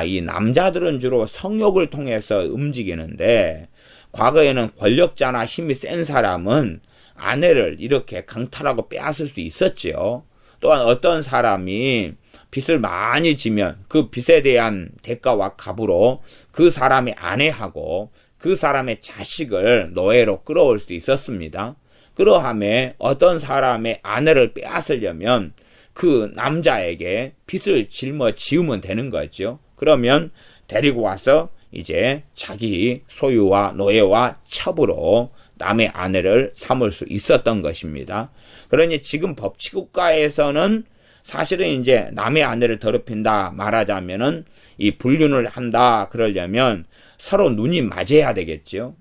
이 남자들은 주로 성욕을 통해서 움직이는데, 과거에는 권력자나 힘이 센 사람은 아내를 이렇게 강탈하고 빼앗을 수 있었지요. 또한 어떤 사람이 빚을 많이 지면 그 빚에 대한 대가와 값으로 그 사람의 아내하고 그 사람의 자식을 노예로 끌어올 수 있었습니다. 그러함에 어떤 사람의 아내를 빼앗으려면 그 남자에게 빚을 짊어지우면 되는 거죠. 그러면 데리고 와서 이제 자기 소유와 노예와 첩으로 남의 아내를 삼을 수 있었던 것입니다. 그러니 지금 법치국가에서는 사실은 이제 남의 아내를 더럽힌다 말하자면은 이 불륜을 한다 그러려면 서로 눈이 맞아야 되겠죠.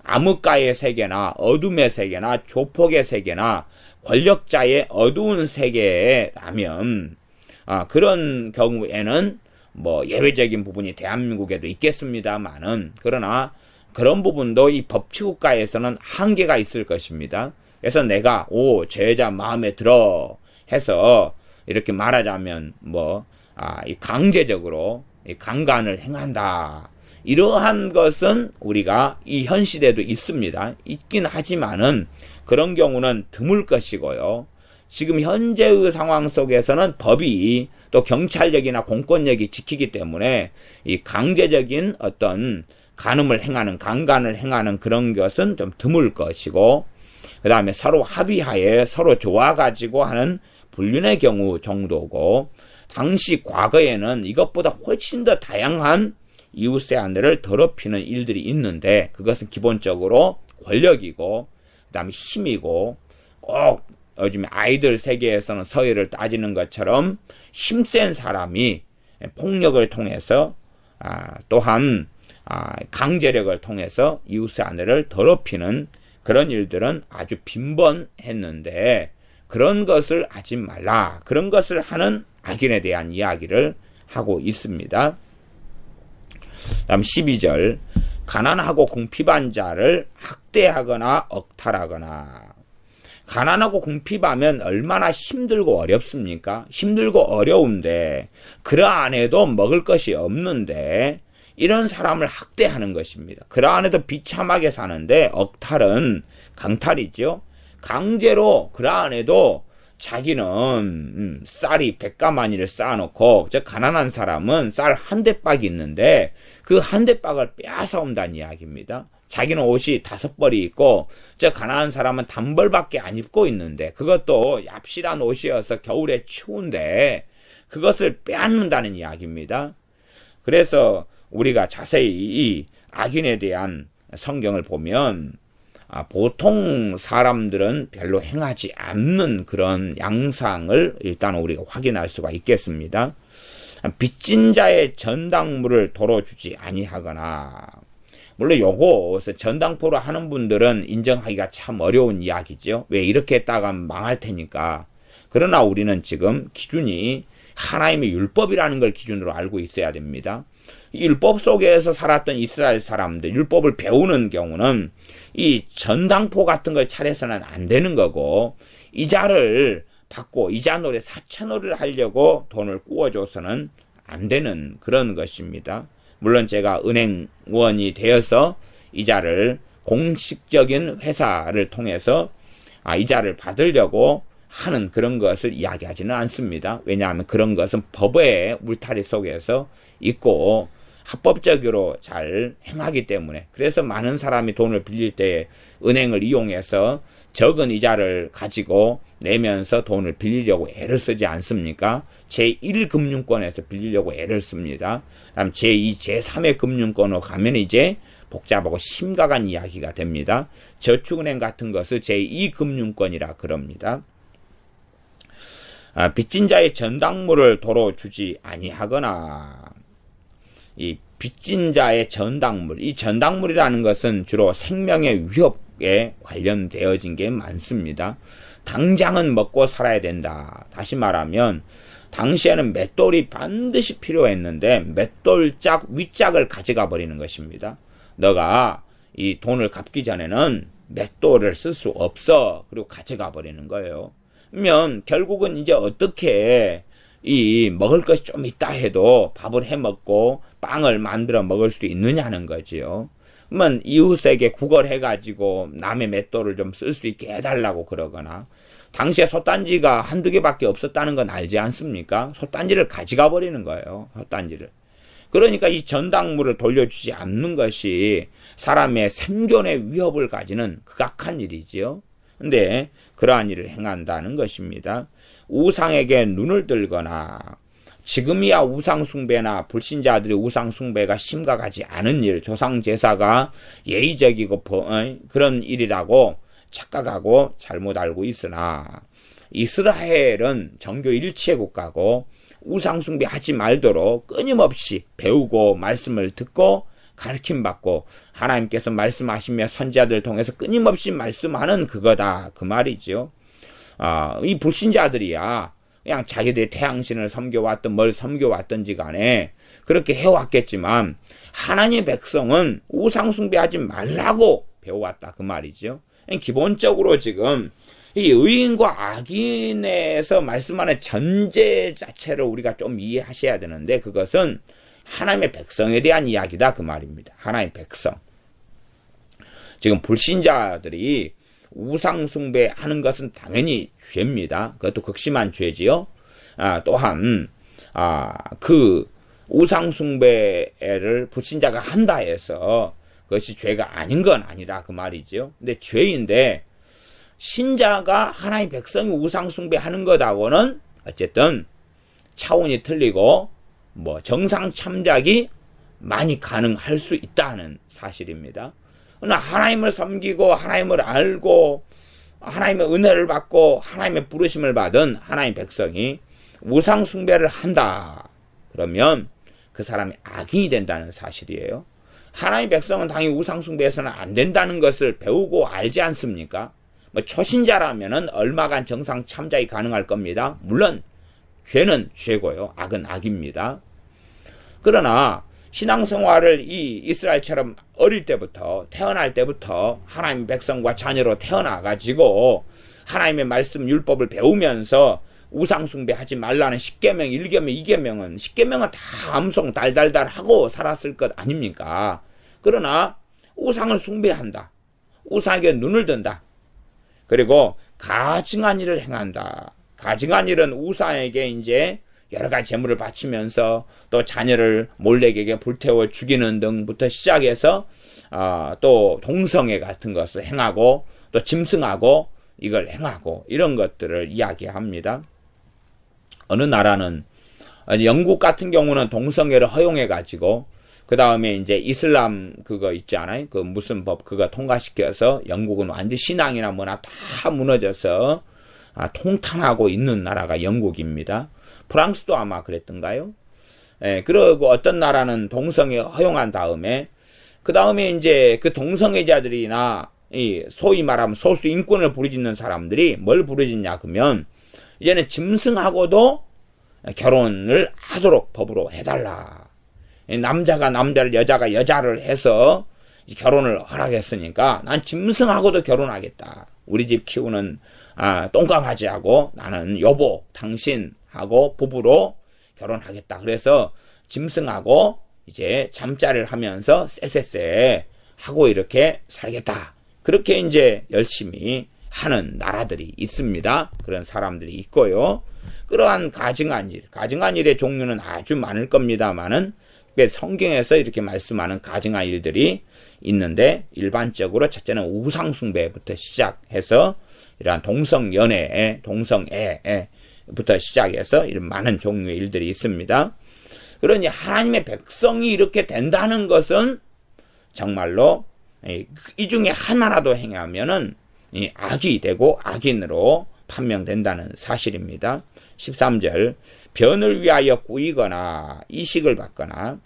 암흑가의 세계나 어둠의 세계나 조폭의 세계나 권력자의 어두운 세계라면 그런 경우에는 예외적인 부분이 대한민국에도 있겠습니다만은, 그러나 그런 부분도 이 법치국가에서는 한계가 있을 것입니다. 그래서 내가 저 여자 마음에 들어 해서 이렇게 말하자면 강제적으로 강간을 행한다. 이러한 것은 우리가 이 현 시대도 있습니다. 있긴 하지만은 그런 경우는 드물 것이고요. 지금 현재의 상황 속에서는 법이 또 경찰력이나 공권력이 지키기 때문에 이 강제적인 어떤 간음을 행하는, 강간을 행하는 그런 것은 좀 드물 것이고, 그 다음에 서로 합의하에 서로 좋아가지고 하는 불륜의 경우 정도고, 당시 과거에는 이것보다 훨씬 더 다양한 이웃의 아내를 더럽히는 일들이 있는데, 그것은 기본적으로 권력이고 그 다음에 힘이고, 꼭 요즘 아이들 세계에서는 서열을 따지는 것처럼 힘센 사람이 폭력을 통해서 또한 강제력을 통해서 이웃의 아내를 더럽히는 그런 일들은 아주 빈번했는데, 그런 것을 하지 말라, 그런 것을 하는 악인에 대한 이야기를 하고 있습니다. 다음 12절, 가난하고 궁핍한 자를 학대하거나 억탈하거나. 가난하고 궁핍하면 얼마나 힘들고 어렵습니까? 힘들고 어려운데, 그러한에도 먹을 것이 없는데 이런 사람을 학대하는 것입니다. 그러한에도 비참하게 사는데, 억탈은 강탈이죠. 강제로 그러한에도 자기는 쌀이 100가마니를 쌓아놓고, 저 가난한 사람은 쌀 한 대박이 있는데 그 한 대박을 빼앗아온다는 이야기입니다. 자기는 옷이 5벌이 있고 저 가난한 사람은 단벌밖에 안 입고 있는데, 그것도 얍실한 옷이어서 겨울에 추운데 그것을 빼앗는다는 이야기입니다. 그래서 우리가 자세히 이 악인에 대한 성경을 보면 보통 사람들은 별로 행하지 않는 그런 양상을 일단 우리가 확인할 수가 있겠습니다. 빚진 자의 전당물을 도로 주지 아니하거나. 물론 요거 전당포로 하는 분들은 인정하기가 참 어려운 이야기죠. 왜 이렇게 했다가 망할 테니까. 그러나 우리는 지금 기준이 하나님의 율법이라는 걸 기준으로 알고 있어야 됩니다. 율법 속에서 살았던 이스라엘 사람들, 율법을 배우는 경우는 이 전당포 같은 걸 차려서는 안 되는 거고, 이자를 받고 이자 노래, 사채놀이를 하려고 돈을 꾸어줘서는 안 되는 그런 것입니다. 물론 제가 은행원이 되어서 이자를 공식적인 회사를 통해서 이자를 받으려고 하는 그런 것을 이야기하지는 않습니다. 왜냐하면 그런 것은 법의 울타리 속에서 있고 합법적으로 잘 행하기 때문에. 그래서 많은 사람이 돈을 빌릴 때 은행을 이용해서 적은 이자를 가지고 내면서 돈을 빌리려고 애를 쓰지 않습니까? 제1금융권에서 빌리려고 애를 씁니다. 다음 제2, 제3의 금융권으로 가면 이제 복잡하고 심각한 이야기가 됩니다. 저축은행 같은 것을 제2금융권이라 그럽니다. 빚진 자의 전당물을 도로 주지 아니하거나. 이 빚진 자의 전당물, 이 전당물이라는 것은 주로 생명의 위협에 관련되어진 게 많습니다. 당장은 먹고 살아야 된다. 다시 말하면 당시에는 맷돌이 반드시 필요했는데 맷돌짝 윗짝을 가져가 버리는 것입니다. 너가 이 돈을 갚기 전에는 맷돌을 쓸 수 없어. 그리고 가져가 버리는 거예요. 그러면 결국은 이제 어떻게 이 먹을 것이 좀 있다 해도 밥을 해 먹고 빵을 만들어 먹을 수 있느냐는 거지요. 그러면 이웃에게 구걸해가지고 남의 맷돌을 좀 쓸 수 있게 해달라고 그러거나, 당시에 솥단지가 한두 개밖에 없었다는 건 알지 않습니까? 솥단지를 가져가 버리는 거예요. 솥단지를. 그러니까 이 전당물을 돌려주지 않는 것이 사람의 생존의 위협을 가지는 극악한 일이지요. 근데 그러한 일을 행한다는 것입니다. 우상에게 눈을 들거나, 지금이야 우상숭배나 불신자들의 우상숭배가 심각하지 않은 일, 조상제사가 예의적이고 그런 일이라고 착각하고 잘못 알고 있으나, 이스라엘은 정교 일치의 국가고 우상숭배 하지 말도록 끊임없이 배우고 말씀을 듣고 가르침받고 하나님께서 말씀하시며 선지자들 통해서 끊임없이 말씀하는 그거다, 그 말이죠. 이 불신자들이야 그냥 자기들이 태양신을 섬겨왔든 뭘 섬겨왔든지 간에 그렇게 해왔겠지만, 하나님의 백성은 우상숭배하지 말라고 배워왔다, 그 말이죠. 기본적으로 지금 이 의인과 악인에서 말씀하는 전제 자체를 우리가 좀 이해하셔야 되는데, 그것은 하나님의 백성에 대한 이야기다 그 말입니다. 하나님의 백성. 지금 불신자들이 우상 숭배하는 것은 당연히 죄입니다. 그것도 극심한 죄지요. 또한 그 우상 숭배를 불신자가 한다 해서 그것이 죄가 아닌 건 아니다 그 말이죠. 근데 죄인데 신자가 하나님의 백성이 우상 숭배하는 것하고는 어쨌든 차원이 틀리고 뭐 정상 참작이 많이 가능할 수 있다는 사실입니다. 그러나 하나님을 섬기고 하나님을 알고 하나님의 은혜를 받고 하나님의 부르심을 받은 하나님의 백성이 우상 숭배를 한다. 그러면 그 사람이 악인이 된다는 사실이에요. 하나님의 백성은 당연히 우상 숭배해서는 안 된다는 것을 배우고 알지 않습니까? 뭐 초신자라면은 얼마간 정상 참작이 가능할 겁니다. 물론 죄는 죄고요. 악은 악입니다. 그러나 신앙생활을 이 이스라엘처럼 어릴 때부터 태어날 때부터 하나님의 백성과 자녀로 태어나가지고 하나님의 말씀 율법을 배우면서 우상숭배하지 말라는 10계명, 1계명, 2계명은 10계명은 다 암송 달달달 하고 살았을 것 아닙니까? 그러나 우상을 숭배한다. 우상에게 눈을 든다. 그리고 가증한 일을 행한다. 가증한 일은 우상에게 이제 여러 가지 재물을 바치면서 또 자녀를 몰래에게 불태워 죽이는 등부터 시작해서 또 동성애 같은 것을 행하고 또 짐승하고 이걸 행하고 이런 것들을 이야기합니다. 어느 나라는 영국 같은 경우는 동성애를 허용해 가지고 그 다음에 이제 이슬람 그거 있지 않아요? 그 무슨 법 그거 통과시켜서 영국은 완전 신앙이나 뭐나 다 무너져서 통탄하고 있는 나라가 영국입니다. 프랑스도 아마 그랬던가요? 예, 그리고 어떤 나라는 동성애 허용한 다음에 그 다음에 이제 그 동성애자들이나 이 소위 말하면 소수 인권을 부르짖는 사람들이 뭘 부르짖냐 그러면 이제는 짐승하고도 결혼을 하도록 법으로 해달라. 남자가 남자를 여자가 여자를 해서 결혼을 허락했으니까 난 짐승하고도 결혼하겠다. 우리 집 키우는 똥강아지하고 나는 여보 당신하고 부부로 결혼하겠다. 그래서 짐승하고 이제 잠자리를 하면서 쎄쎄쎄 하고 이렇게 살겠다. 그렇게 이제 열심히 하는 나라들이 있습니다. 그런 사람들이 있고요. 그러한 가증한 일의 종류는 아주 많을 겁니다만은 성경에서 이렇게 말씀하는 가증한 일들이 있는데 일반적으로 첫째는 우상숭배부터 시작해서 이러한 동성연애, 동성애부터 시작해서 이런 많은 종류의 일들이 있습니다. 그러니 하나님의 백성이 이렇게 된다는 것은 정말로 이 중에 하나라도 행하면은 악이 되고 악인으로 판명된다는 사실입니다. 13절 변을 위하여 꾸이거나 이식을 받거나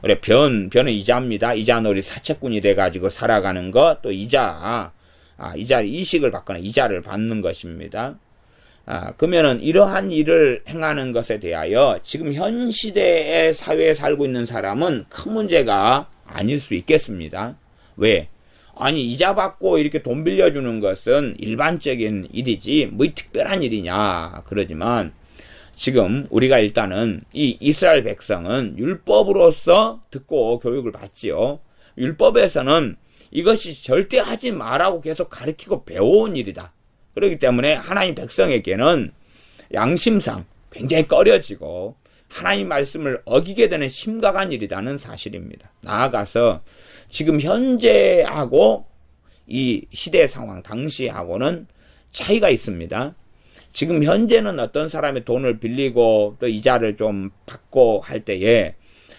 그래 변은 이자입니다. 이자놀이 사채꾼이 돼가지고 살아가는 것 또 이자 이식을 받거나 이자를 받는 것입니다. 그러면은 이러한 일을 행하는 것에 대하여 지금 현 시대의 사회에 살고 있는 사람은 큰 문제가 아닐 수 있겠습니다. 왜? 아니 이자 받고 이렇게 돈 빌려주는 것은 일반적인 일이지 뭐 특별한 일이냐 그러지만 지금 우리가 일단은 이 이스라엘 백성은 율법으로서 듣고 교육을 받지요. 율법에서는 이것이 절대 하지 말라고 계속 가르치고 배워온 일이다. 그렇기 때문에 하나님 백성에게는 양심상 굉장히 꺼려지고 하나님 말씀을 어기게 되는 심각한 일이라는 사실입니다. 나아가서 지금 현재하고 이 시대 상황 당시하고는 차이가 있습니다. 지금 현재는 어떤 사람의 돈을 빌리고 또 이자를 좀 받고 할 때에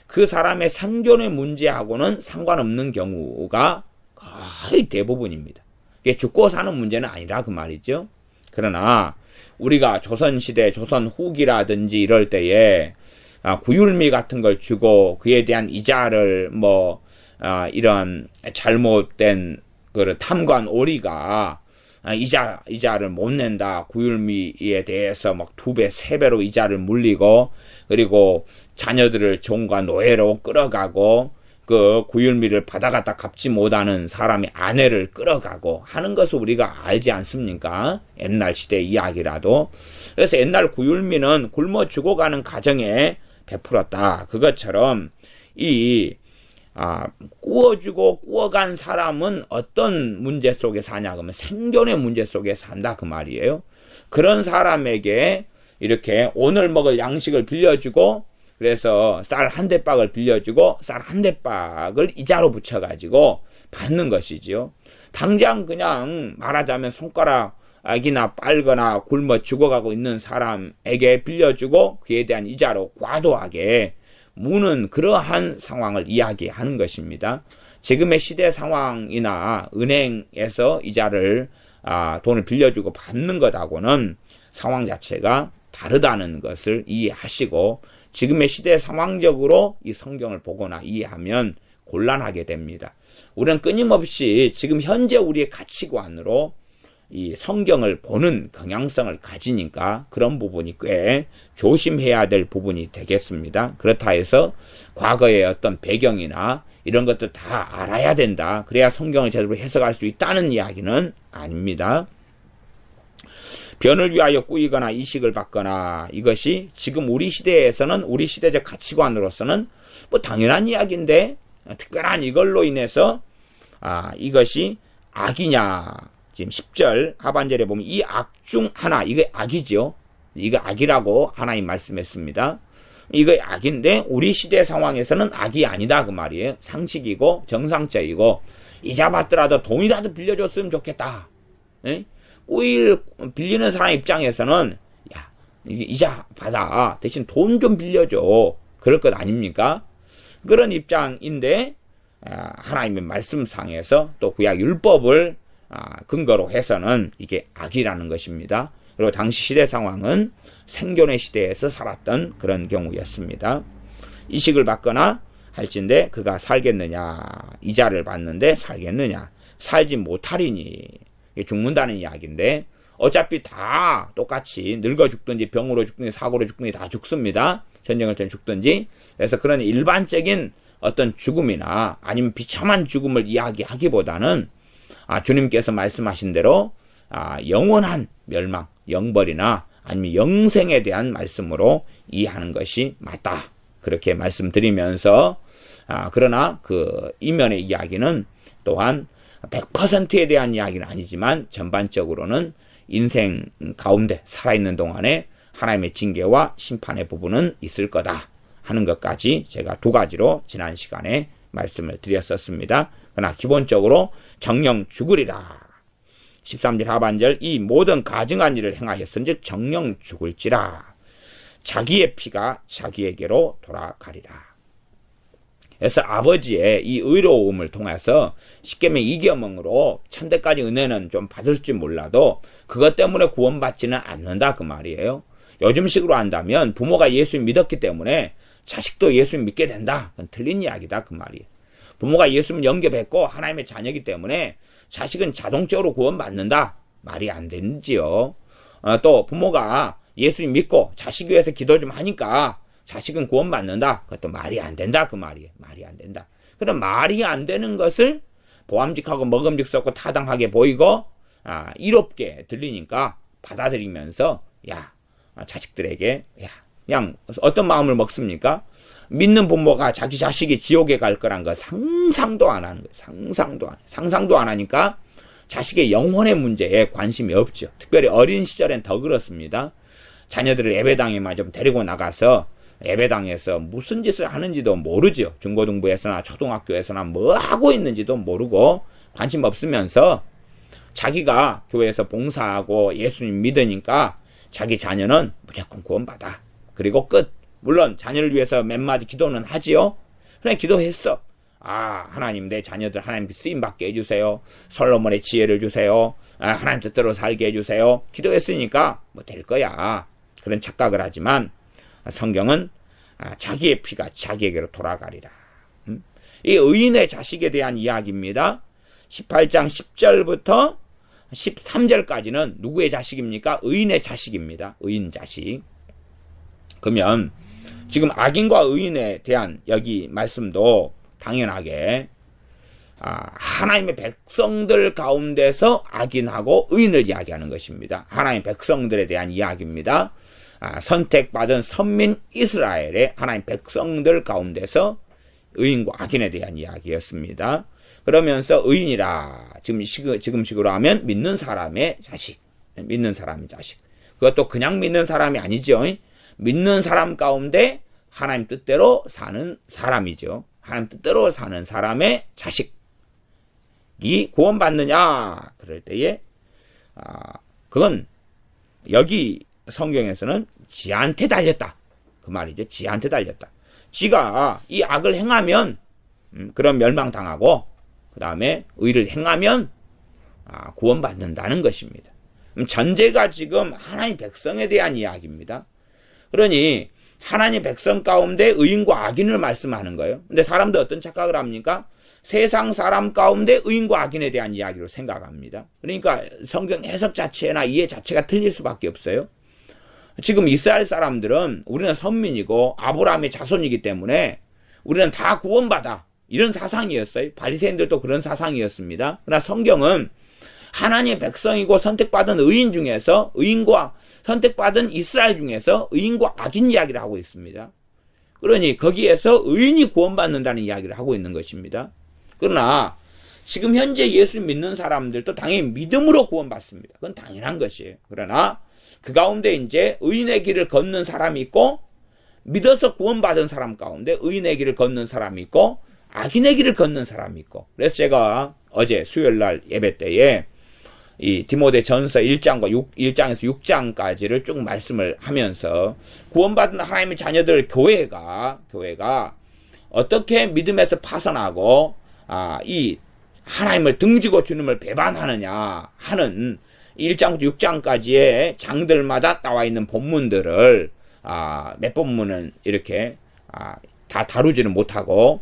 그 사람의 생존의 문제하고는 상관없는 경우가 거의 대부분입니다. 이게 죽고 사는 문제는 아니라 그 말이죠. 그러나 우리가 조선시대, 조선 후기라든지 이럴 때에 구율미 같은 걸 주고 그에 대한 이자를 이런 잘못된 그 탐관 오리가 이자를 못 낸다. 구율미에 대해서 막 2배, 3배로 이자를 물리고 그리고 자녀들을 종과 노예로 끌어가고 그 구율미를 받아갔다 갚지 못하는 사람의 아내를 끌어가고 하는 것을 우리가 알지 않습니까? 옛날 시대 이야기라도. 그래서 옛날 구율미는 굶어 죽어가는 가정에 베풀었다. 그것처럼 구워주고 구워간 사람은 어떤 문제 속에 사냐 그러면 생존의 문제 속에 산다 그 말이에요. 그런 사람에게 이렇게 오늘 먹을 양식을 빌려주고 그래서 쌀 한 대박을 빌려주고 쌀 한 대박을 이자로 붙여가지고 받는 것이지요. 당장 그냥 말하자면 손가락이나 빨거나 굶어 죽어가고 있는 사람에게 빌려주고 그에 대한 이자로 과도하게 무는 그러한 상황을 이야기하는 것입니다. 지금의 시대 상황이나 은행에서 이자를 돈을 빌려주고 받는 것하고는 상황 자체가 다르다는 것을 이해하시고 지금의 시대 상황적으로 이 성경을 보거나 이해하면 곤란하게 됩니다. 우리는 끊임없이 지금 현재 우리의 가치관으로 이 성경을 보는 경향성을 가지니까 그런 부분이 꽤 조심해야 될 부분이 되겠습니다. 그렇다 해서 과거의 어떤 배경이나 이런 것도 다 알아야 된다. 그래야 성경을 제대로 해석할 수 있다는 이야기는 아닙니다. 변을 위하여 꾸이거나 이식을 받거나 이것이 지금 우리 시대에서는 우리 시대적 가치관으로서는 뭐 당연한 이야기인데 특별한 이걸로 인해서 이것이 악이냐. 지금 10절 하반절에 보면 이 악 중 하나, 이거 악이죠. 이거 악이라고 하나님 말씀했습니다. 이거 악인데 우리 시대 상황에서는 악이 아니다 그 말이에요. 상식이고 정상적이고 이자 받더라도 돈이라도 빌려줬으면 좋겠다. 에? 꼬일 빌리는 사람 입장에서는 야 이자 받아 대신 돈 좀 빌려줘 그럴 것 아닙니까? 그런 입장인데 하나님의 말씀상에서 또 구약 율법을 근거로 해서는 이게 악이라는 것입니다. 그리고 당시 시대 상황은 생존의 시대에서 살았던 그런 경우였습니다. 이식을 받거나 할진대 그가 살겠느냐, 이자를 받는데 살겠느냐, 살지 못하리니 죽는다는 이야기인데 어차피 다 똑같이 늙어 죽든지 병으로 죽든지 사고로 죽든지 다 죽습니다. 전쟁을 통해 죽든지. 그래서 그런 일반적인 어떤 죽음이나 아니면 비참한 죽음을 이야기하기보다는 주님께서 말씀하신 대로 영원한 멸망, 영벌이나 아니면 영생에 대한 말씀으로 이해하는 것이 맞다. 그렇게 말씀드리면서 그러나 그 이면의 이야기는 또한 100%에 대한 이야기는 아니지만 전반적으로는 인생 가운데 살아있는 동안에 하나님의 징계와 심판의 부분은 있을 거다 하는 것까지 제가 두 가지로 지난 시간에 말씀을 드렸었습니다. 그러나 기본적으로 정령 죽으리라. 13절 하반절 이 모든 가증한 일을 행하였은즉 정령 죽을지라. 자기의 피가 자기에게로 돌아가리라. 그래서 아버지의 이 의로움을 통해서 십계명 2계명으로 천대까지 은혜는 좀 받을지 몰라도 그것 때문에 구원받지는 않는다 그 말이에요. 요즘식으로 한다면 부모가 예수 믿었기 때문에 자식도 예수 믿게 된다. 그건 틀린 이야기다 그 말이에요. 부모가 예수님 영접했고 하나님의 자녀이기 때문에 자식은 자동적으로 구원받는다. 말이 안 되지요. 또 부모가 예수님 믿고 자식 위해서 기도 좀 하니까 자식은 구원받는다. 그것도 말이 안 된다 그 말이에요. 말이 안 된다. 그럼 말이 안 되는 것을 보암직하고 먹음직스럽고 타당하게 보이고 이롭게 들리니까 받아들이면서 자식들에게 그냥 어떤 마음을 먹습니까? 믿는 부모가 자기 자식이 지옥에 갈 거란 거 상상도 안 하는 거예요. 상상도 안 하니까 자식의 영혼의 문제에 관심이 없죠. 특별히 어린 시절엔 더 그렇습니다. 자녀들을 예배당에만 좀 데리고 나가서 예배당에서 무슨 짓을 하는지도 모르죠. 중고등부에서나 초등학교에서나 뭐 하고 있는지도 모르고 관심 없으면서 자기가 교회에서 봉사하고 예수님 믿으니까 자기 자녀는 무조건 구원받아. 그리고 끝. 물론 자녀를 위해서 몇 마디 기도는 하지요. 그냥 기도했어. 하나님 내 자녀들 하나님 쓰임받게 해주세요. 솔로몬의 지혜를 주세요. 하나님 뜻대로 살게 해주세요. 기도했으니까 뭐 될 거야. 그런 착각을 하지만 성경은 자기의 피가 자기에게로 돌아가리라. 이 의인의 자식에 대한 이야기입니다. 18장 10절부터 13절까지는 누구의 자식입니까? 의인의 자식입니다. 의인 자식. 그러면 지금 악인과 의인에 대한 여기 말씀도 당연하게 하나님의 백성들 가운데서 악인하고 의인을 이야기하는 것입니다. 하나님의 백성들에 대한 이야기입니다. 선택받은 선민 이스라엘의 하나님 백성들 가운데서 의인과 악인에 대한 이야기였습니다. 그러면서 의인이라 지금 식으로 하면 믿는 사람의 자식, 믿는 사람의 자식. 그것도 그냥 믿는 사람이 아니죠. 믿는 사람 가운데 하나님 뜻대로 사는 사람이죠. 하나님 뜻대로 사는 사람의 자식이 구원받느냐? 그럴 때에 그건 여기 성경에서는 지한테 달렸다. 그 말이죠. 지한테 달렸다. 지가 이 악을 행하면 그런 멸망당하고 그 다음에 의를 행하면 구원받는다는 것입니다. 전제가 지금 하나님 백성에 대한 이야기입니다. 그러니 하나님 백성 가운데 의인과 악인을 말씀하는 거예요. 근데 사람들 어떤 착각을 합니까? 세상 사람 가운데 의인과 악인에 대한 이야기로 생각합니다. 그러니까 성경 해석 자체나 이해 자체가 틀릴 수밖에 없어요. 지금 이스라엘 사람들은 우리는 선민이고 아브라함의 자손이기 때문에 우리는 다 구원받아. 이런 사상이었어요. 바리새인들도 그런 사상이었습니다. 그러나 성경은 하나님의 백성이고 선택받은 의인 중에서 의인과 선택받은 이스라엘 중에서 의인과 악인 이야기를 하고 있습니다. 그러니 거기에서 의인이 구원받는다는 이야기를 하고 있는 것입니다. 그러나 지금 현재 예수 믿는 사람들도 당연히 믿음으로 구원받습니다. 그건 당연한 것이에요. 그러나 그 가운데 이제 의인의 길을 걷는 사람이 있고 믿어서 구원받은 사람 가운데 의인의 길을 걷는 사람이 있고 악인의 길을 걷는 사람이 있고 그래서 제가 어제 수요일날 예배 때에 이 디모데 전서 1장에서 6장까지를 쭉 말씀을 하면서 구원받은 하나님의 자녀들 교회가 어떻게 믿음에서 파선하고 이 하나님을 등지고 주님을 배반하느냐 하는 1장부터 6장까지의 장들마다 나와 있는 본문들을 몇 본문은 이렇게 다 다루지는 못하고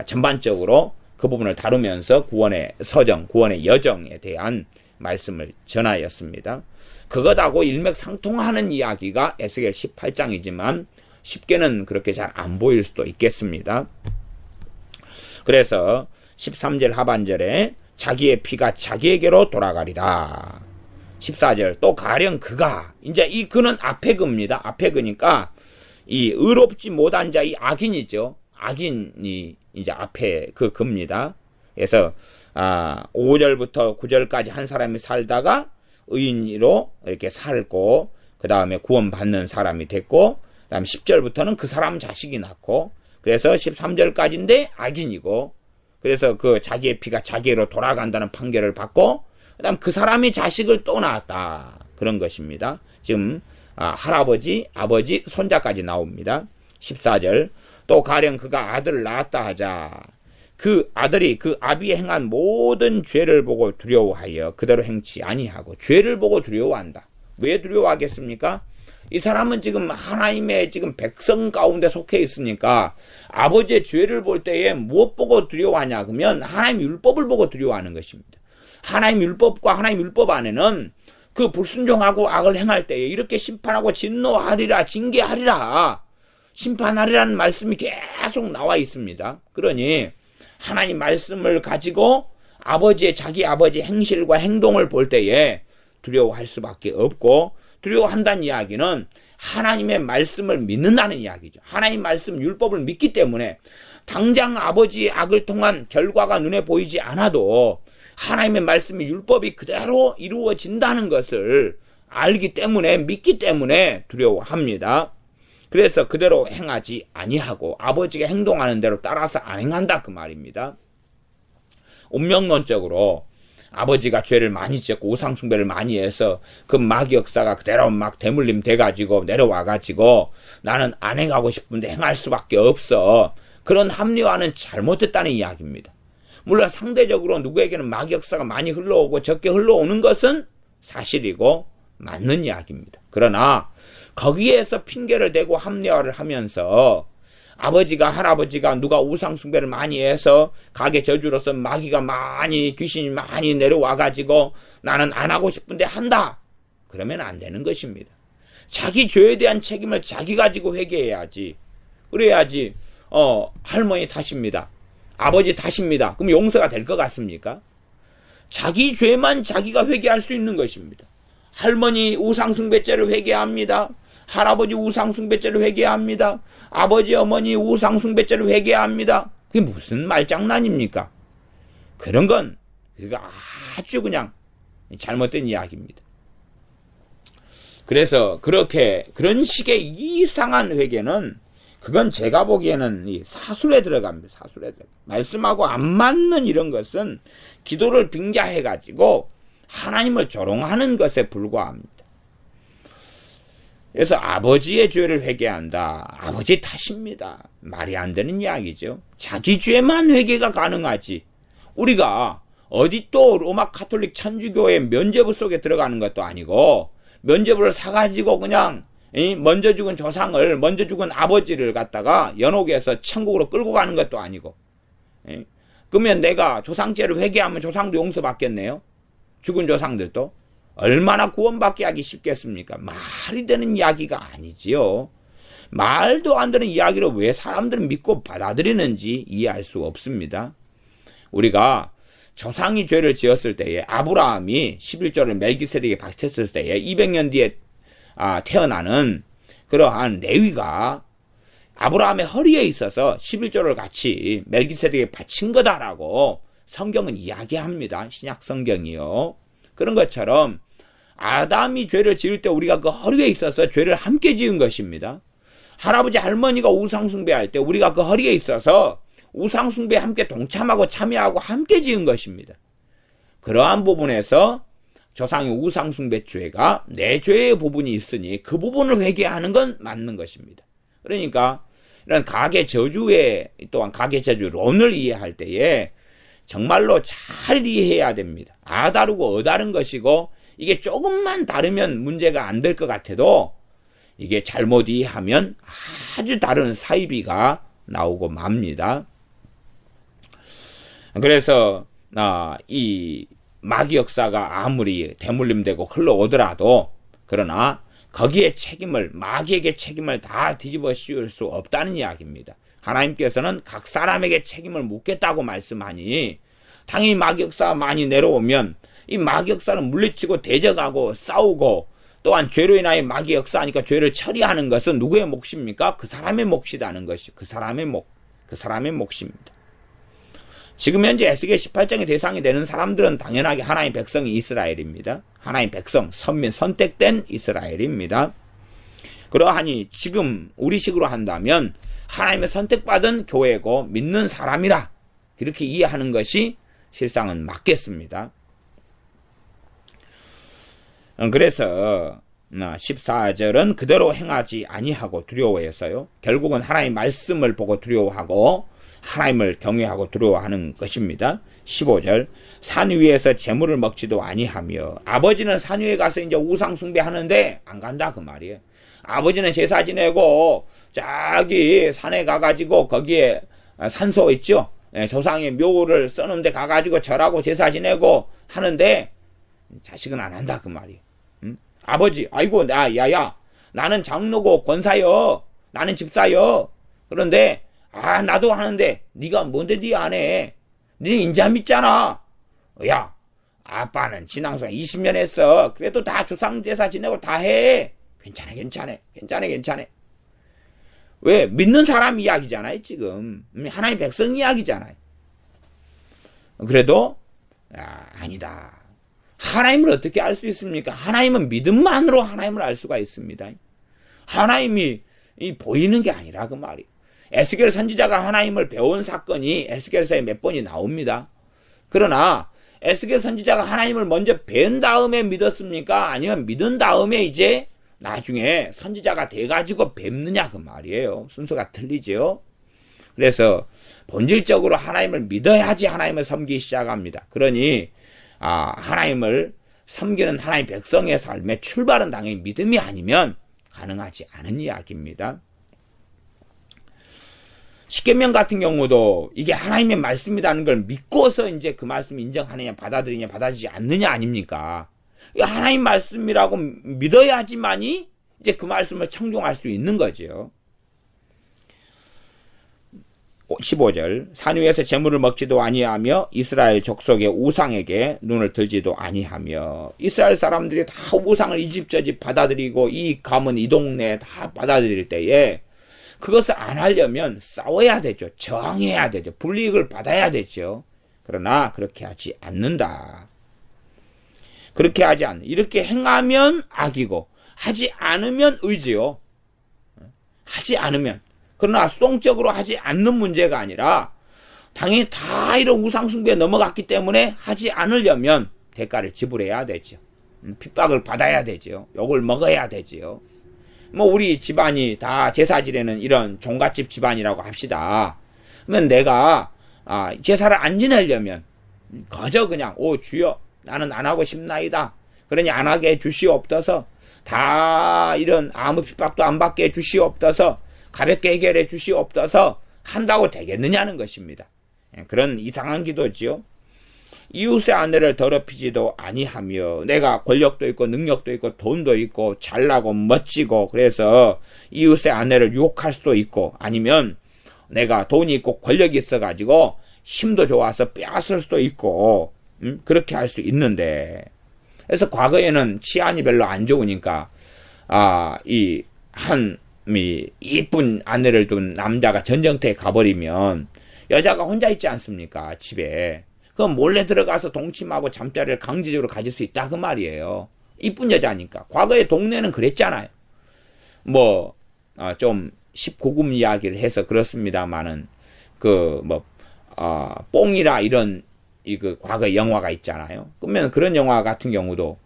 전반적으로 그 부분을 다루면서 구원의 서정, 구원의 여정에 대한 말씀을 전하였습니다. 그것하고 일맥상통하는 이야기가 에스겔 18장이지만 쉽게는 그렇게 잘 안 보일 수도 있겠습니다. 그래서 13절 하반절에 자기의 피가 자기에게로 돌아가리라. 14절 또 가령 그가 이제 이 그는 앞에 그입니다. 앞에 그니까 이 의롭지 못한 자 이 악인이죠. 악인이 이제 앞에 그 그입니다. 그래서 5절부터 9절까지 한 사람이 살다가 의인으로 이렇게 살고 그 다음에 구원받는 사람이 됐고 그 다음에 10절부터는 그 사람 자식이 낳고 그래서 13절까지인데 악인이고 그래서 그 자기의 피가 자기로 돌아간다는 판결을 받고 그 다음 그 사람이 자식을 또 낳았다. 그런 것입니다. 지금 할아버지, 아버지, 손자까지 나옵니다. 14절 또 가령 그가 아들을 낳았다 하자. 그 아들이 그 아비의 행한 모든 죄를 보고 두려워하여 그대로 행치 아니하고 죄를 보고 두려워한다. 왜 두려워하겠습니까? 이 사람은 지금 하나님의 지금 백성 가운데 속해 있으니까 아버지의 죄를 볼 때에 무엇 보고 두려워하냐 그러면 하나님 율법을 보고 두려워하는 것입니다. 하나님 율법과 하나님 율법 안에는 그 불순종하고 악을 행할 때에 이렇게 심판하고 진노하리라 징계하리라 심판하리라는 말씀이 계속 나와 있습니다. 그러니 하나님 말씀을 가지고 자기 아버지의 행실과 행동을 볼 때에 두려워할 수밖에 없고 두려워한다는 이야기는 하나님의 말씀을 믿는다는 이야기죠. 하나님 말씀 율법을 믿기 때문에 당장 아버지의 악을 통한 결과가 눈에 보이지 않아도 하나님의 말씀이 율법이 그대로 이루어진다는 것을 알기 때문에 믿기 때문에 두려워합니다. 그래서 그대로 행하지 아니하고 아버지가 행동하는 대로 따라서 안 행한다 그 말입니다. 운명론적으로 아버지가 죄를 많이 지었고 우상숭배를 많이 해서 그 마귀 역사가 그대로 막 대물림 돼가지고 내려와가지고 나는 안 행하고 싶은데 행할 수밖에 없어. 그런 합리화는 잘못됐다는 이야기입니다. 물론 상대적으로 누구에게는 마귀 역사가 많이 흘러오고 적게 흘러오는 것은 사실이고 맞는 이야기입니다. 그러나 거기에서 핑계를 대고 합리화를 하면서 아버지가 할아버지가 누가 우상숭배를 많이 해서 가게 저주로서 마귀가 많이 귀신이 많이 내려와가지고 나는 안 하고 싶은데 한다. 그러면 안 되는 것입니다. 자기 죄에 대한 책임을 자기 가지고 회개해야지. 그래야지 할머니 탓입니다. 아버지 탓입니다. 그럼 용서가 될 것 같습니까? 자기 죄만 자기가 회개할 수 있는 것입니다. 할머니 우상숭배죄를 회개합니다. 할아버지 우상숭배죄를 회개합니다. 아버지 어머니 우상숭배죄를 회개합니다. 그게 무슨 말장난입니까? 그런 건 그가 아주 그냥 잘못된 이야기입니다. 그래서 그런 식의 이상한 회개는 그건 제가 보기에는 이 사술에 들어갑니다. 사술에 들어갑니다. 말씀하고 안 맞는 이런 것은 기도를 빙자해가지고 하나님을 조롱하는 것에 불과합니다. 그래서 아버지의 죄를 회개한다. 아버지 탓입니다. 말이 안 되는 이야기죠. 자기 죄만 회개가 가능하지. 우리가 어디 또 로마 카톨릭 천주교의 면죄부 속에 들어가는 것도 아니고 면죄부를 사가지고 그냥 먼저 죽은 조상을 먼저 죽은 아버지를 갖다가 연옥에서 천국으로 끌고 가는 것도 아니고 그러면 내가 조상죄를 회개하면 조상도 용서받겠네요. 죽은 조상들도 얼마나 구원받게 하기 쉽겠습니까? 말이 되는 이야기가 아니지요. 말도 안 되는 이야기를 왜 사람들은 믿고 받아들이는지 이해할 수 없습니다. 우리가 조상이 죄를 지었을 때에 아브라함이 11조를 멜기세덱에게 바쳤을 때에 200년 뒤에 태어나는 그러한 레위가 아브라함의 허리에 있어서 11조를 같이 멜기세덱에게 바친 거다라고 성경은 이야기합니다. 신약 성경이요. 그런 것처럼 아담이 죄를 지을 때 우리가 그 허리에 있어서 죄를 함께 지은 것입니다. 할아버지 할머니가 우상숭배할 때 우리가 그 허리에 있어서 우상숭배에 함께 동참하고 참여하고 함께 지은 것입니다. 그러한 부분에서 조상의 우상숭배 죄가 내 죄의 부분이 있으니 그 부분을 회개하는 건 맞는 것입니다. 그러니까 이런 가계 저주의 또한 가계 저주론을 이해할 때에 정말로 잘 이해해야 됩니다. 다르고 다른 것이고 이게 조금만 다르면 문제가 안 될 것 같아도 이게 잘못 이해하면 아주 다른 사이비가 나오고 맙니다. 그래서 이 마귀 역사가 아무리 대물림되고 흘러오더라도 그러나 거기에 마귀에게 책임을 다 뒤집어 씌울 수 없다는 이야기입니다. 하나님께서는 각 사람에게 책임을 묻겠다고 말씀하니 당연히 마귀 역사가 많이 내려오면 이 마귀 역사는 물리치고 대적하고 싸우고 또한 죄로 인하여 마귀 역사하니까 죄를 처리하는 것은 누구의 몫입니까? 그 사람의 몫이라는 것이 그 사람의 몫입니다. 지금 현재 에스겔 18장의 대상이 되는 사람들은 당연하게 하나님의 백성이 이스라엘입니다. 하나님의 백성, 선민, 선택된 이스라엘입니다. 그러하니 지금 우리식으로 한다면 하나님의 선택받은 교회고 믿는 사람이라 이렇게 이해하는 것이 실상은 맞겠습니다. 그래서 14절은 그대로 행하지 아니하고 두려워해서요. 결국은 하나님의 말씀을 보고 두려워하고 하나님을 경외하고 두려워하는 것입니다. 15절 산 위에서 재물을 먹지도 아니하며 아버지는 산 위에 가서 이제 우상 숭배하는데 안 간다 그 말이에요. 아버지는 제사 지내고 저기 산에 가가지고 거기에 산소 있죠. 조상의 묘를 써놓은 데 가가지고 절하고 제사 지내고 하는데 자식은 안 한다 그 말이에요. 아버지 아이고 야야 나는 장로고 권사여 나는 집사여 그런데 나도 하는데 네가 뭔데 네 안 해? 네 인자 믿잖아. 야 아빠는 신앙생활 20년 했어. 그래도 다 조상제사 지내고 다 해. 괜찮아. 왜? 믿는 사람 이야기잖아요 지금. 하나님의 백성 이야기잖아요. 그래도 아니다. 하나님을 어떻게 알 수 있습니까? 하나님은 믿음만으로 하나님을 알 수가 있습니다. 하나님이 보이는 게 아니라 그 말이에요. 에스겔 선지자가 하나님을 배운 사건이 에스겔서에 몇 번이 나옵니다. 그러나 에스겔 선지자가 하나님을 먼저 뵌 다음에 믿었습니까? 아니면 믿은 다음에 이제 나중에 선지자가 돼가지고 뵙느냐 그 말이에요. 순서가 틀리죠. 그래서 본질적으로 하나님을 믿어야지 하나님을 섬기기 시작합니다. 그러니 하나님을 섬기는 하나님의 백성의 삶의 출발은 당연히 믿음이 아니면 가능하지 않은 이야기입니다. 십계명 같은 경우도 이게 하나님의 말씀이라는 걸 믿고서 이제 그 말씀 인정하느냐 받아들이냐 받아들이지 않느냐 아닙니까? 하나님 말씀이라고 믿어야지만이 이제 그 말씀을 청종할 수 있는 거죠. 15절 산 위에서 재물을 먹지도 아니하며 이스라엘 족속의 우상에게 눈을 들지도 아니하며. 이스라엘 사람들이 다 우상을 이 집 저 집 받아들이고 이 가문 이 동네 다 받아들일 때에 그것을 안 하려면 싸워야 되죠. 저항해야 되죠. 불이익을 받아야 되죠. 그러나 그렇게 하지 않는다. 그렇게 하지 않는. 이렇게 행하면 악이고 하지 않으면 의지요. 하지 않으면. 그러나 수동적으로 하지 않는 문제가 아니라 당연히 다 이런 우상숭배에 넘어갔기 때문에 하지 않으려면 대가를 지불해야 되죠. 핍박을 받아야 되죠. 욕을 먹어야 되지요. 뭐 우리 집안이 다 제사 지내는 이런 종갓집 집안이라고 합시다. 그러면 내가 제사를 안 지내려면 거저 그냥 주여 나는 안 하고 싶나이다. 그러니 안 하게 해주시옵소서. 다 이런 아무 핍박도 안 받게 해주시옵소서. 가볍게 해결해 주시옵소서 한다고 되겠느냐는 것입니다. 그런 이상한 기도지요. 이웃의 아내를 더럽히지도 아니하며. 내가 권력도 있고 능력도 있고 돈도 있고 잘나고 멋지고 그래서 이웃의 아내를 유혹할 수도 있고, 아니면 내가 돈이 있고 권력이 있어가지고 힘도 좋아서 빼앗을 수도 있고 그렇게 할 수 있는데, 그래서 과거에는 치안이 별로 안 좋으니까 이쁜 아내를 둔 남자가 전쟁터에 가버리면 여자가 혼자 있지 않습니까? 집에. 그럼 몰래 들어가서 동침하고 잠자리를 강제적으로 가질 수 있다 그 말이에요. 이쁜 여자니까. 과거에 동네는 그랬잖아요. 좀 19금 이야기를 해서 그렇습니다만은 뽕이라 이런 과거 영화가 있잖아요. 그러면 그런 영화 같은 경우도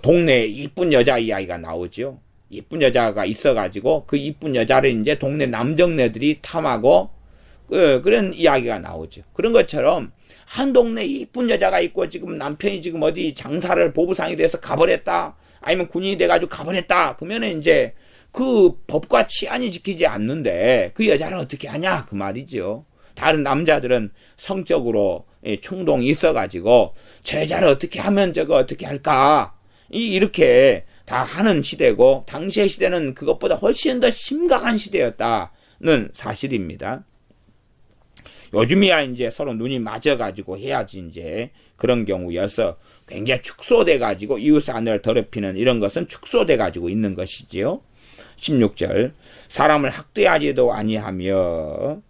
동네에 이쁜 여자 이야기가 나오죠. 이쁜 여자가 있어가지고 그 이쁜 여자를 이제 동네 남정네들이 탐하고 그런 이야기가 나오죠. 그런 것처럼 한 동네에 이쁜 여자가 있고 지금 남편이 지금 어디 장사를 보부상이 돼서 가버렸다. 아니면 군인이 돼가지고 가버렸다. 그러면 이제 그 법과 치안이 지키지 않는데 그 여자를 어떻게 하냐 그 말이죠. 다른 남자들은 성적으로 충동이 있어가지고 저 여자를 어떻게 하면 저거 어떻게 할까 이렇게 다 하는 시대고, 당시의 시대는 그것보다 훨씬 더 심각한 시대였다는 사실입니다. 요즘이야 이제 서로 눈이 맞아가지고 해야지 이제 그런 경우여서 굉장히 축소돼가지고 이웃의 아내를 더럽히는 이런 것은 축소돼가지고 있는 것이지요. 16절 사람을 학대하지도 아니하며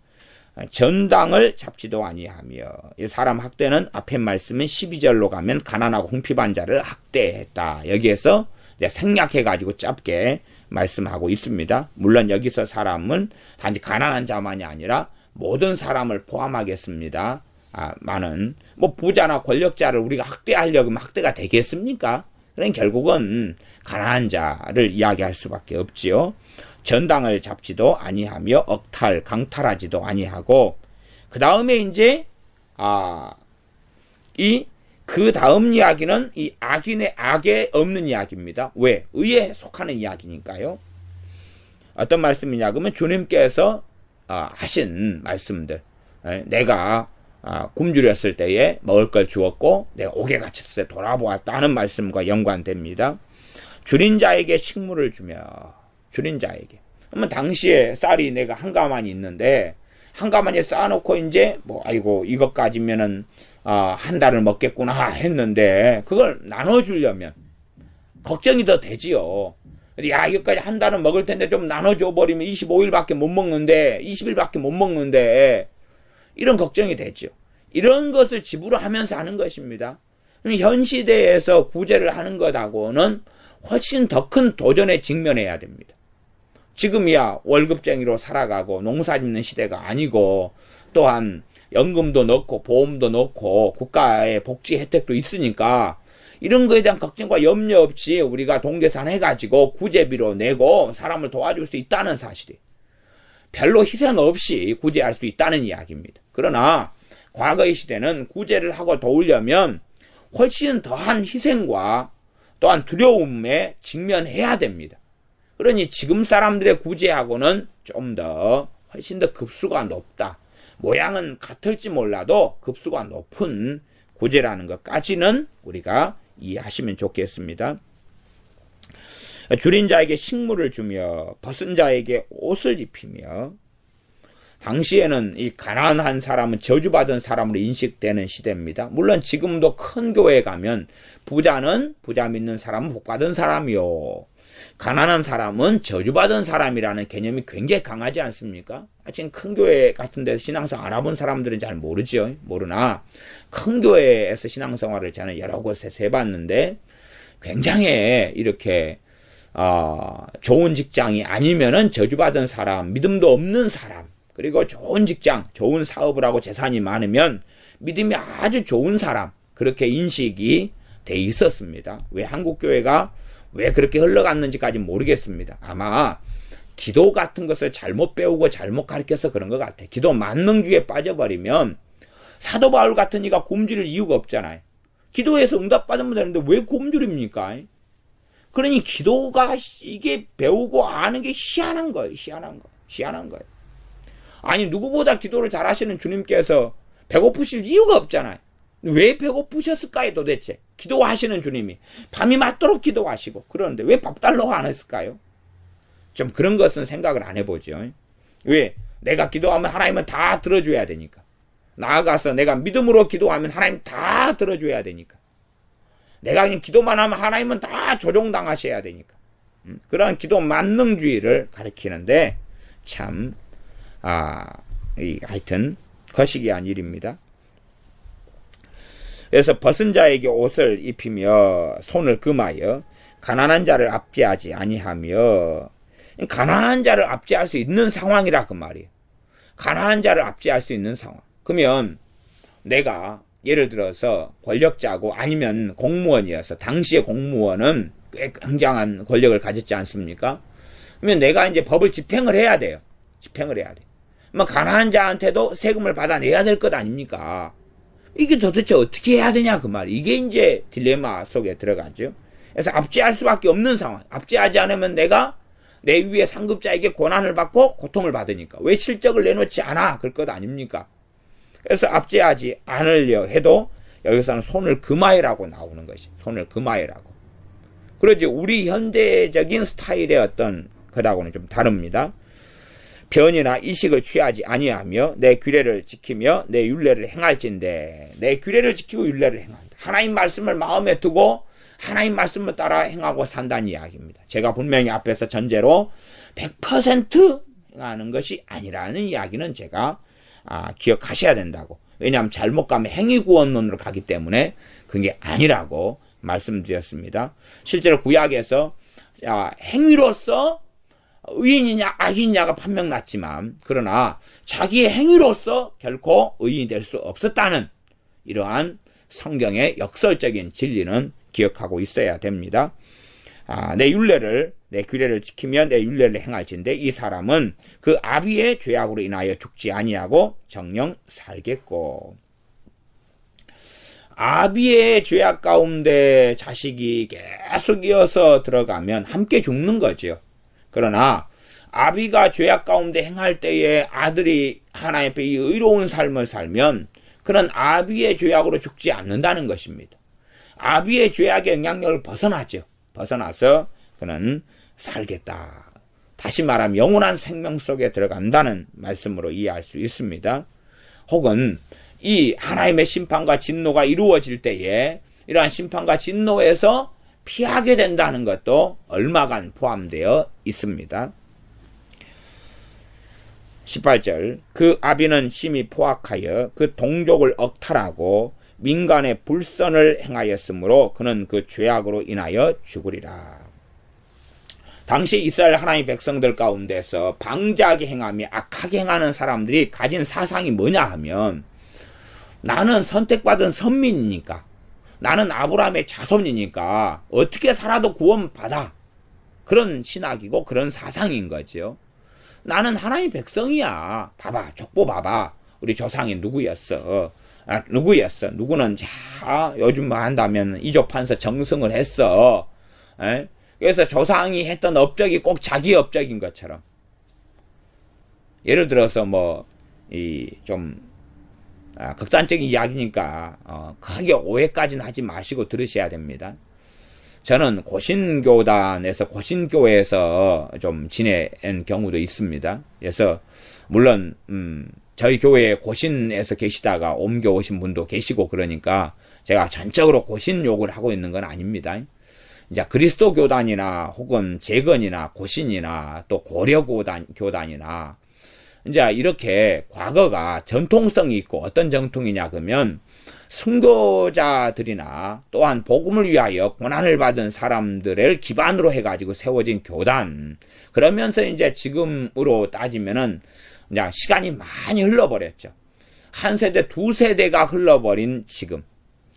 전당을 잡지도 아니하며. 이 사람 학대는 앞에 말씀은 12절로 가면 가난하고 궁핍한 자를 학대했다. 여기에서 생략해가지고 짧게 말씀하고 있습니다. 물론 여기서 사람은 단지 가난한 자만이 아니라 모든 사람을 포함하겠습니다. 많은 부자나 권력자를 우리가 학대하려고 하면 학대가 되겠습니까? 그러니까 결국은 가난한 자를 이야기할 수밖에 없지요. 전당을 잡지도 아니하며 억탈, 강탈하지도 아니하고. 그 다음에 이제 그 다음 이야기는 이 악인의 악에 없는 이야기입니다. 왜? 의에 속하는 이야기니까요. 어떤 말씀이냐 그러면 주님께서 하신 말씀들. 내가 굶주렸을 때에 먹을 걸 주었고 내가 옥에 갇혔을 때 돌아보았다 하는 말씀과 연관됩니다. 줄인 자에게 식물을 주며. 줄인 자에게. 그러면 당시에 쌀이 내가 한 가마니 있는데 한 가마니에 쌓아놓고 이제 아이고 이것까지면은 한 달을 먹겠구나 했는데 그걸 나눠주려면 걱정이 더 되지요. 야 이것까지 한 달은 먹을 텐데 좀 나눠줘 버리면 25일밖에 못 먹는데 20일밖에 못 먹는데 이런 걱정이 되죠. 이런 것을 집으로 하면서 하는 것입니다. 현 시대에서 구제를 하는 것하고는 훨씬 더 큰 도전에 직면해야 됩니다. 지금이야 월급쟁이로 살아가고 농사 짓는 시대가 아니고 또한 연금도 넣고 보험도 넣고 국가의 복지 혜택도 있으니까 이런 거에 대한 걱정과 염려 없이 우리가 동계산 해가지고 구제비로 내고 사람을 도와줄 수 있다는 사실이 별로 희생 없이 구제할 수 있다는 이야기입니다. 그러나 과거의 시대는 구제를 하고 도우려면 훨씬 더한 희생과 또한 두려움에 직면해야 됩니다. 그러니 지금 사람들의 구제하고는 좀 더 훨씬 더 급수가 높다. 모양은 같을지 몰라도 급수가 높은 구제라는 것까지는 우리가 이해하시면 좋겠습니다. 줄인 자에게 식물을 주며 벗은 자에게 옷을 입히며. 당시에는 이 가난한 사람은 저주받은 사람으로 인식되는 시대입니다. 물론 지금도 큰 교회에 가면 부자는 부자 믿는 사람은 복받은 사람이요, 가난한 사람은 저주받은 사람이라는 개념이 굉장히 강하지 않습니까? 지금 큰 교회 같은 데서 신앙생활 알아본 사람들은 잘 모르죠. 모르나 큰 교회에서 신앙생활을 저는 여러 곳에서 해봤는데 굉장히 이렇게 좋은 직장이 아니면은 저주받은 사람, 믿음도 없는 사람, 그리고 좋은 직장, 좋은 사업을 하고 재산이 많으면 믿음이 아주 좋은 사람, 그렇게 인식이 돼 있었습니다. 왜 한국 교회가 왜 그렇게 흘러갔는지까지 모르겠습니다. 아마 기도 같은 것을 잘못 배우고 잘못 가르쳐서 그런 것 같아요. 기도 만능주의에 빠져버리면 사도 바울 같은 이가 굶주릴 이유가 없잖아요. 기도해서 응답받으면 되는데 왜 굶주립니까? 그러니 기도가 이게 배우고 아는 게 희한한 거예요. 희한한 거예요. 아니 누구보다 기도를 잘하시는 주님께서 배고프실 이유가 없잖아요. 왜 배고프셨을까요 도대체? 기도하시는 주님이 밤이 맞도록 기도하시고 그러는데 왜 밥 달라고 안 했을까요? 좀 그런 것은 생각을 안 해보죠. 왜? 내가 기도하면 하나님은 다 들어줘야 되니까. 나아가서 내가 믿음으로 기도하면 하나님 다 들어줘야 되니까. 내가 그냥 기도만 하면 하나님은 다 조종당하셔야 되니까. 그런 기도 만능주의를 가리키는데 참 하여튼 거시기한 일입니다. 그래서 벗은 자에게 옷을 입히며 손을 금하여 가난한 자를 압제하지 아니하며, 가난한 자를 압제할 수 있는 상황이라 그 말이에요. 가난한 자를 압제할 수 있는 상황. 그러면 내가 예를 들어서 권력자고 아니면 공무원이어서, 당시의 공무원은 꽤 굉장한 권력을 가졌지 않습니까? 그러면 내가 이제 법을 집행을 해야 돼요. 집행을 해야 돼. 뭐 가난한 자한테도 세금을 받아내야 될 것 아닙니까? 이게 도대체 어떻게 해야 되냐 그 말이. 이게 이제 딜레마 속에 들어가죠. 그래서 압제할 수밖에 없는 상황. 압제하지 않으면 내가 내 위에 상급자에게 고난을 받고 고통을 받으니까. 왜 실적을 내놓지 않아? 그럴 것 아닙니까? 그래서 압제하지 않으려 해도 여기서는 손을 금하여라고 나오는 것이. 손을 금하여라고. 그러지 우리 현대적인 스타일의 어떤 그다고는 좀 다릅니다. 변이나 이식을 취하지 아니하며 내 규례를 지키며 내 율례를 행할진대. 내 규례를 지키고 율례를 행한다. 하나님 말씀을 마음에 두고 하나님 말씀을 따라 행하고 산다는 이야기입니다. 제가 분명히 앞에서 전제로 100% 행하는 것이 아니라는 이야기는 제가 기억하셔야 된다고. 왜냐하면 잘못 가면 행위구원론으로 가기 때문에 그게 아니라고 말씀드렸습니다. 실제로 구약에서 행위로서 의인이냐 악인이냐가 판명났지만, 그러나 자기의 행위로서 결코 의인이 될 수 없었다는 이러한 성경의 역설적인 진리는 기억하고 있어야 됩니다. 내 규례를 지키며 내 율례를 행할진대 이 사람은 그 아비의 죄악으로 인하여 죽지 아니하고 정녕 살겠고. 아비의 죄악 가운데 자식이 계속 이어서 들어가면 함께 죽는 거죠. 그러나 아비가 죄악 가운데 행할 때에 아들이 하나님 앞에 이 의로운 삶을 살면 그는 아비의 죄악으로 죽지 않는다는 것입니다. 아비의 죄악의 영향력을 벗어나죠. 벗어나서 그는 살겠다. 다시 말하면 영원한 생명 속에 들어간다는 말씀으로 이해할 수 있습니다. 혹은 이 하나님의 심판과 진노가 이루어질 때에 이러한 심판과 진노에서 피하게 된다는 것도 얼마간 포함되어 있습니다. 18절 그 아비는 심히 포악하여 그 동족을 억탈하고 민간의 불선을 행하였으므로 그는 그 죄악으로 인하여 죽으리라. 당시 이스라엘 하나님 백성들 가운데서 방자하게 행하며 악하게 행하는 사람들이 가진 사상이 뭐냐 하면, 나는 선택받은 선민이니까, 나는 아브라함의 자손이니까 어떻게 살아도 구원받아. 그런 신학이고 그런 사상인 거죠. 나는 하나님 백성이야. 봐봐, 족보 봐봐. 우리 조상이 누구였어. 누구는 요즘 뭐 한다면 이조판서 정승을 했어. 그래서 조상이 했던 업적이 꼭 자기 업적인 것처럼. 예를 들어서 극단적인 이야기니까 크게 오해까지는 하지 마시고 들으셔야 됩니다. 저는 고신교단에서 고신교회에서 좀 지낸 경우도 있습니다. 그래서 물론 저희 교회에 고신에서 계시다가 옮겨오신 분도 계시고 그러니까 제가 전적으로 고신 욕을 하고 있는 건 아닙니다. 이제 그리스도 교단이나 혹은 재건이나 고신이나 또 고려 교단이나 이제 이렇게 과거가 전통성이 있고 어떤 전통이냐 그러면 순교자들이나 또한 복음을 위하여 고난을 받은 사람들을 기반으로 해가지고 세워진 교단. 그러면서 이제 지금으로 따지면은 그냥 시간이 많이 흘러버렸죠. 한 세대, 두 세대가 흘러버린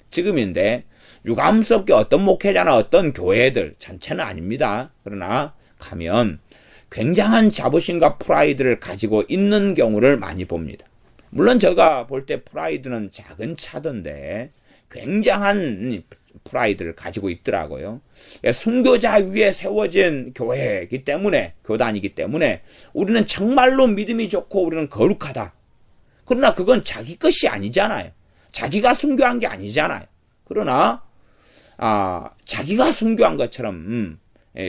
지금인데 유감스럽게 어떤 목회자나 어떤 교회들 전체는 아닙니다. 그러나 가면 굉장한 자부심과 프라이드를 가지고 있는 경우를 많이 봅니다. 물론 제가 볼 때 프라이드는 작은 차던데 굉장한 프라이드를 가지고 있더라고요. 순교자 위에 세워진 교회이기 때문에, 교단이기 때문에 우리는 정말로 믿음이 좋고 우리는 거룩하다. 그러나 그건 자기 것이 아니잖아요. 자기가 순교한 게 아니잖아요. 그러나 자기가 순교한 것처럼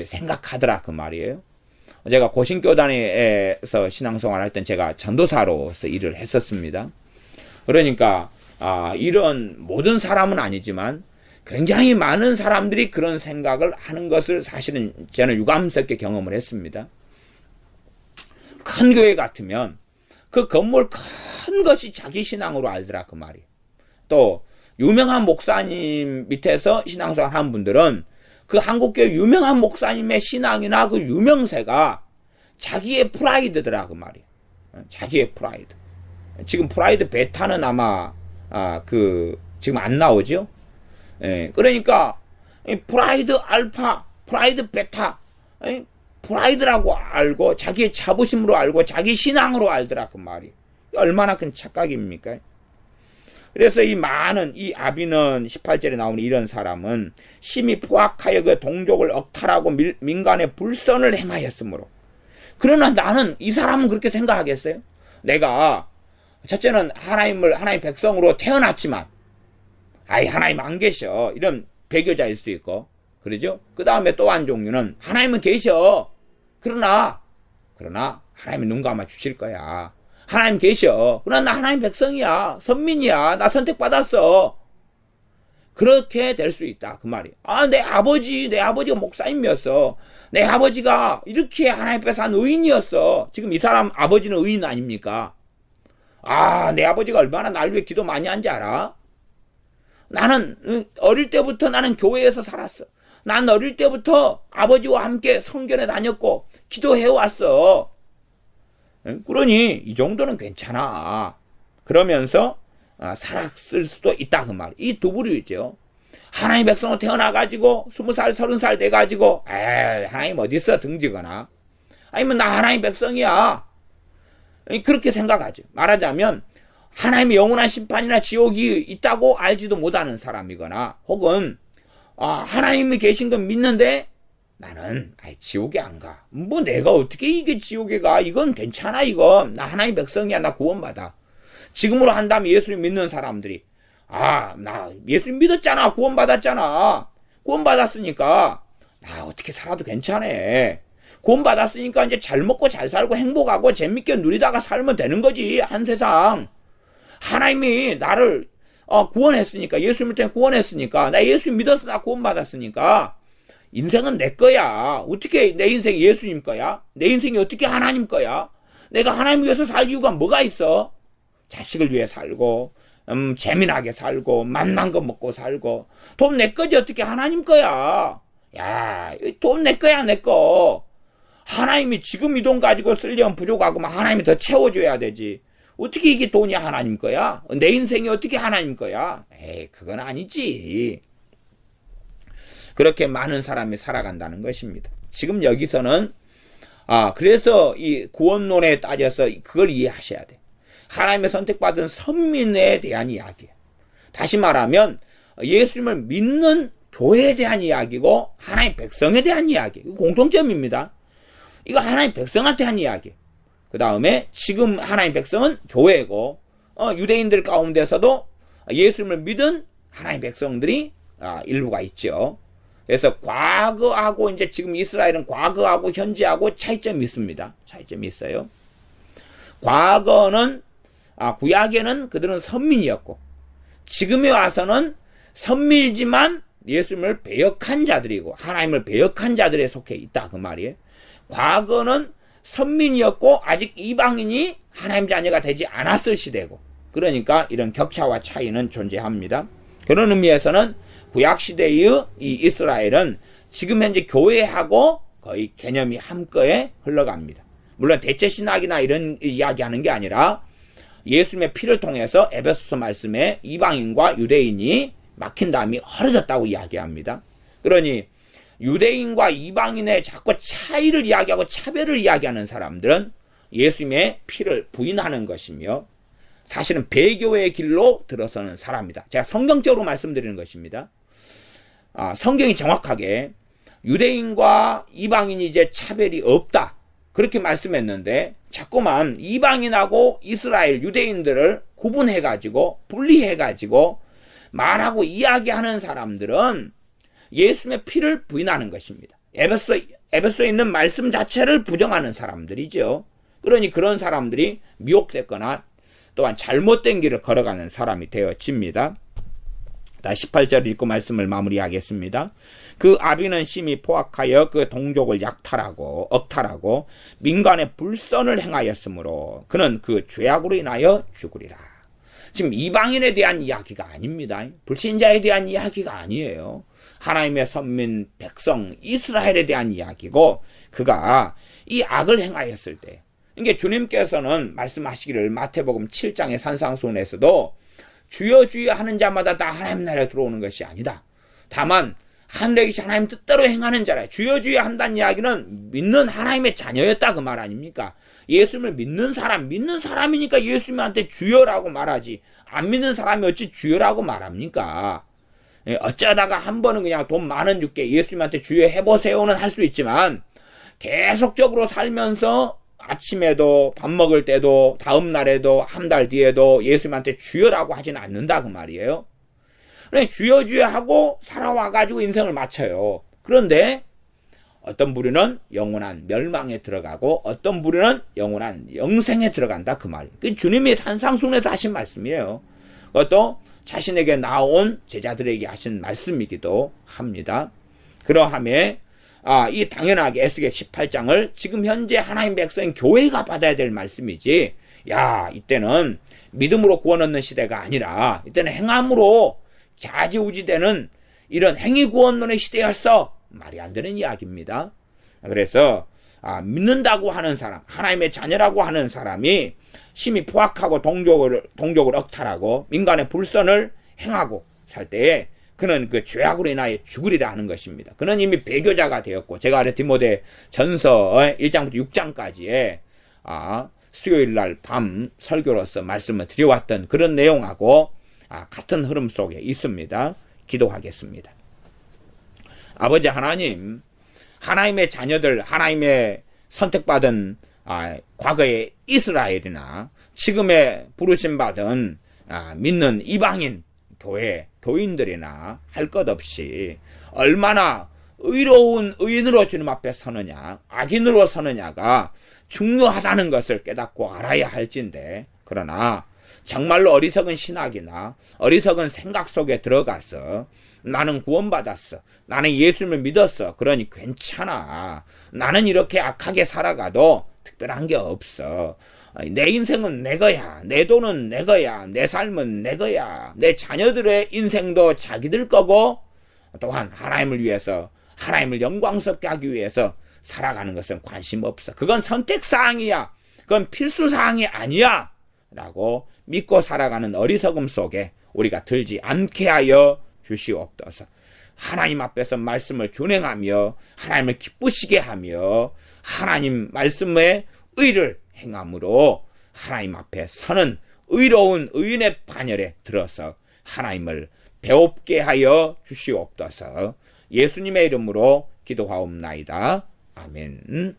생각하더라 그 말이에요. 제가 고신교단에서 신앙생활 할 땐 제가 전도사로서 일을 했었습니다. 그러니까 이런 모든 사람은 아니지만 굉장히 많은 사람들이 그런 생각을 하는 것을 사실은 저는 유감스럽게 경험을 했습니다. 큰 교회 같으면 그 건물 큰 것이 자기 신앙으로 알더라 그 말이에요. 또 유명한 목사님 밑에서 신앙생활 하는 분들은 그 한국교회 유명한 목사님의 신앙이나 그 유명세가 자기의 프라이드더라 그 말이에요. 자기의 프라이드. 지금 프라이드 베타는 아마 지금 안 나오죠. 그러니까 프라이드 알파, 프라이드 베타, 프라이드라고 알고 자기의 자부심으로 알고 자기 신앙으로 알더라 그 말이에요. 얼마나 큰 착각입니까? 그래서 이 아비는 18절에 나오는 이런 사람은 심히 포악하여 그 동족을 억탈하고 민간의 불선을 행하였으므로. 그러나 나는 이 사람은 그렇게 생각하겠어요? 내가 첫째는 하나님 백성으로 태어났지만 하나님 안 계셔. 이런 배교자일 수도 있고. 그러죠? 그 다음에 또 한 종류는 하나님은 계셔. 그러나 하나님이 눈 감아 주실 거야. 하나님 계셔. 그러나 나 하나님 백성이야. 선민이야. 나 선택받았어. 그렇게 될 수 있다. 그 말이에요. 내 아버지가 목사님이었어. 내 아버지가 이렇게 하나님 앞에서 한 의인이었어. 지금 이 사람 아버지는 의인 아닙니까? 내 아버지가 얼마나 날 위해 기도 많이 한지 알아? 나는 어릴 때부터 나는 교회에서 살았어. 난 어릴 때부터 아버지와 함께 성전에 다녔고 기도해왔어. 그러니 이 정도는 괜찮아. 그러면서 살았을 수도 있다 그 말. 이 두 부류죠. 하나님 백성으로 태어나가지고 20살 30살 돼가지고 하나님 어딨어 등지거나 아니면 나 하나님 백성이야 그렇게 생각하죠. 말하자면 하나님의 영원한 심판이나 지옥이 있다고 알지도 못하는 사람이거나 혹은 하나님이 계신 건 믿는데 나는 지옥에 안 가. 뭐 내가 어떻게 이게 지옥에 가. 이건 괜찮아. 이거 나 하나님 백성이야. 나 구원받아. 지금으로 한다면 예수님 믿는 사람들이 나 예수님 믿었잖아. 구원받았잖아. 구원받았으니까 나 어떻게 살아도 괜찮아. 구원받았으니까 이제 잘 먹고 잘 살고 행복하고 재밌게 누리다가 살면 되는 거지. 한 세상. 하나님이 나를 구원했으니까 예수님 때문에 구원했으니까 나 예수님 믿었어. 나 구원받았으니까 인생은 내 거야. 어떻게 내 인생이 예수님 거야? 내 인생이 어떻게 하나님 거야? 내가 하나님 위해서 살 이유가 뭐가 있어? 자식을 위해 살고 재미나게 살고 맛난 거 먹고 살고 돈 내 거지 어떻게 하나님 거야? 야, 돈 내 거야 내 거. 하나님이 지금 이 돈 가지고 쓰려면 부족하고 하나님이 더 채워줘야 되지. 어떻게 이게 돈이 하나님 거야? 내 인생이 어떻게 하나님 거야? 그건 아니지. 그렇게 많은 사람이 살아간다는 것입니다. 지금 여기서는 그래서 이 구원론에 따져서 그걸 이해하셔야 돼. 하나님의 선택받은 선민에 대한 이야기예요. 다시 말하면 예수님을 믿는 교회에 대한 이야기고 하나님 백성에 대한 이야기. 공통점입니다. 이거 하나님 백성한테 한 이야기. 그 다음에 지금 하나님 백성은 교회고 유대인들 가운데서도 예수님을 믿은 하나님 백성들이 일부가 있죠. 그래서 과거하고 이제 지금 이스라엘은 과거하고 현재하고 차이점이 있습니다. 차이점이 있어요. 과거는 구약에는 그들은 선민이었고 지금에 와서는 선민이지만 예수님을 배역한 자들이고 하나님을 배역한 자들에 속해 있다 그 말이에요. 과거는 선민이었고 아직 이방인이 하나님 자녀가 되지 않았을 시대고 그러니까 이런 격차와 차이는 존재합니다. 그런 의미에서는 구약시대의 이 이스라엘은 지금 현재 교회하고 거의 개념이 한꺼에 흘러갑니다. 물론 대체신학이나 이런 이야기하는 게 아니라 예수님의 피를 통해서 에베소서 말씀에 이방인과 유대인이 막힌 담이 헐어졌다고 이야기합니다. 그러니 유대인과 이방인의 자꾸 차이를 이야기하고 차별을 이야기하는 사람들은 예수님의 피를 부인하는 것이며 사실은 배교의 길로 들어서는 사람이다. 제가 성경적으로 말씀드리는 것입니다. 성경이 정확하게 유대인과 이방인이 이제 차별이 없다. 그렇게 말씀했는데 자꾸만 이방인하고 이스라엘 유대인들을 구분해가지고 분리해가지고 말하고 이야기하는 사람들은 예수님의 피를 부인하는 것입니다. 에베소에 있는 말씀 자체를 부정하는 사람들이죠. 그러니 그런 사람들이 미혹됐거나 또한 잘못된 길을 걸어가는 사람이 되어집니다. 18절 읽고 말씀을 마무리하겠습니다. 그 아비는 심히 포악하여 그 동족을 억탈하고 민간의 불선을 행하였으므로 그는 그 죄악으로 인하여 죽으리라. 지금 이방인에 대한 이야기가 아닙니다. 불신자에 대한 이야기가 아니에요. 하나님의 선민 백성 이스라엘에 대한 이야기고 그가 이 악을 행하였을 때 이게 주님께서는 말씀하시기를 마태복음 7장의 산상수훈에서도 주여 주여 하는 자마다 다 하나님 나라에 들어오는 것이 아니다. 다만 하늘에 계신 하나님 뜻대로 행하는 자라. 주여 주여 한다는 이야기는 믿는 하나님의 자녀였다 그 말 아닙니까? 예수님을 믿는 사람이니까 예수님한테 주여라고 말하지. 안 믿는 사람이 어찌 주여라고 말합니까? 어쩌다가 한 번은 그냥 돈 10,000원 줄게 예수님한테 주여 해보세요는 할 수 있지만 계속적으로 살면서 아침에도 밥 먹을 때도 다음 날에도 한 달 뒤에도 예수님한테 주여라고 하지는 않는다 그 말이에요. 그러니까 주여 주여 하고 살아와가지고 인생을 마쳐요. 그런데 어떤 부류는 영원한 멸망에 들어가고 어떤 부류는 영원한 영생에 들어간다 그 말이에요. 그 주님이 산상수훈에서 하신 말씀이에요. 그것도 자신에게 나온 제자들에게 하신 말씀이기도 합니다. 그러함에 이 당연하게 에스겔 18장을 지금 현재 하나님 백성 교회가 받아야 될 말씀이지. 이때는 믿음으로 구원 얻는 시대가 아니라 이때는 행함으로 좌지우지되는 이런 행위구원론의 시대였어. 말이 안 되는 이야기입니다. 그래서 믿는다고 하는 사람, 하나님의 자녀라고 하는 사람이 심히 포악하고 동족을 억탈하고 민간의 불선을 행하고 살 때에 그는 그 죄악으로 인하여 죽으리라 하는 것입니다. 그는 이미 배교자가 되었고 제가 아래 디모데 전서 1장부터 6장까지의 수요일날 밤 설교로서 말씀을 드려왔던 그런 내용하고 같은 흐름 속에 있습니다. 기도하겠습니다. 아버지 하나님, 하나님의 자녀들, 하나님의 선택받은 과거의 이스라엘이나 지금의 부르심받은 믿는 이방인 교인들이나 할 것 없이 얼마나 의로운 의인으로 주님 앞에 서느냐, 악인으로 서느냐가 중요하다는 것을 깨닫고 알아야 할진데, 그러나 정말로 어리석은 신학이나 어리석은 생각 속에 들어가서 나는 구원받았어, 나는 예수님을 믿었어, 그러니 괜찮아, 나는 이렇게 악하게 살아가도 특별한 게 없어, 내 인생은 내 거야, 내 돈은 내 거야, 내 삶은 내 거야, 내 자녀들의 인생도 자기들 거고 또한 하나님을 위해서, 하나님을 영광스럽게 하기 위해서 살아가는 것은 관심 없어, 그건 선택사항이야, 그건 필수사항이 아니야 라고 믿고 살아가는 어리석음 속에 우리가 들지 않게 하여 주시옵소서. 하나님 앞에서 말씀을 준행하며 하나님을 기쁘시게 하며 하나님 말씀의 의를 행함으로 하나님 앞에 서는 의로운 의인의 반열에 들어서 하나님을 배웁게 하여 주시옵소서. 예수님의 이름으로 기도하옵나이다. 아멘.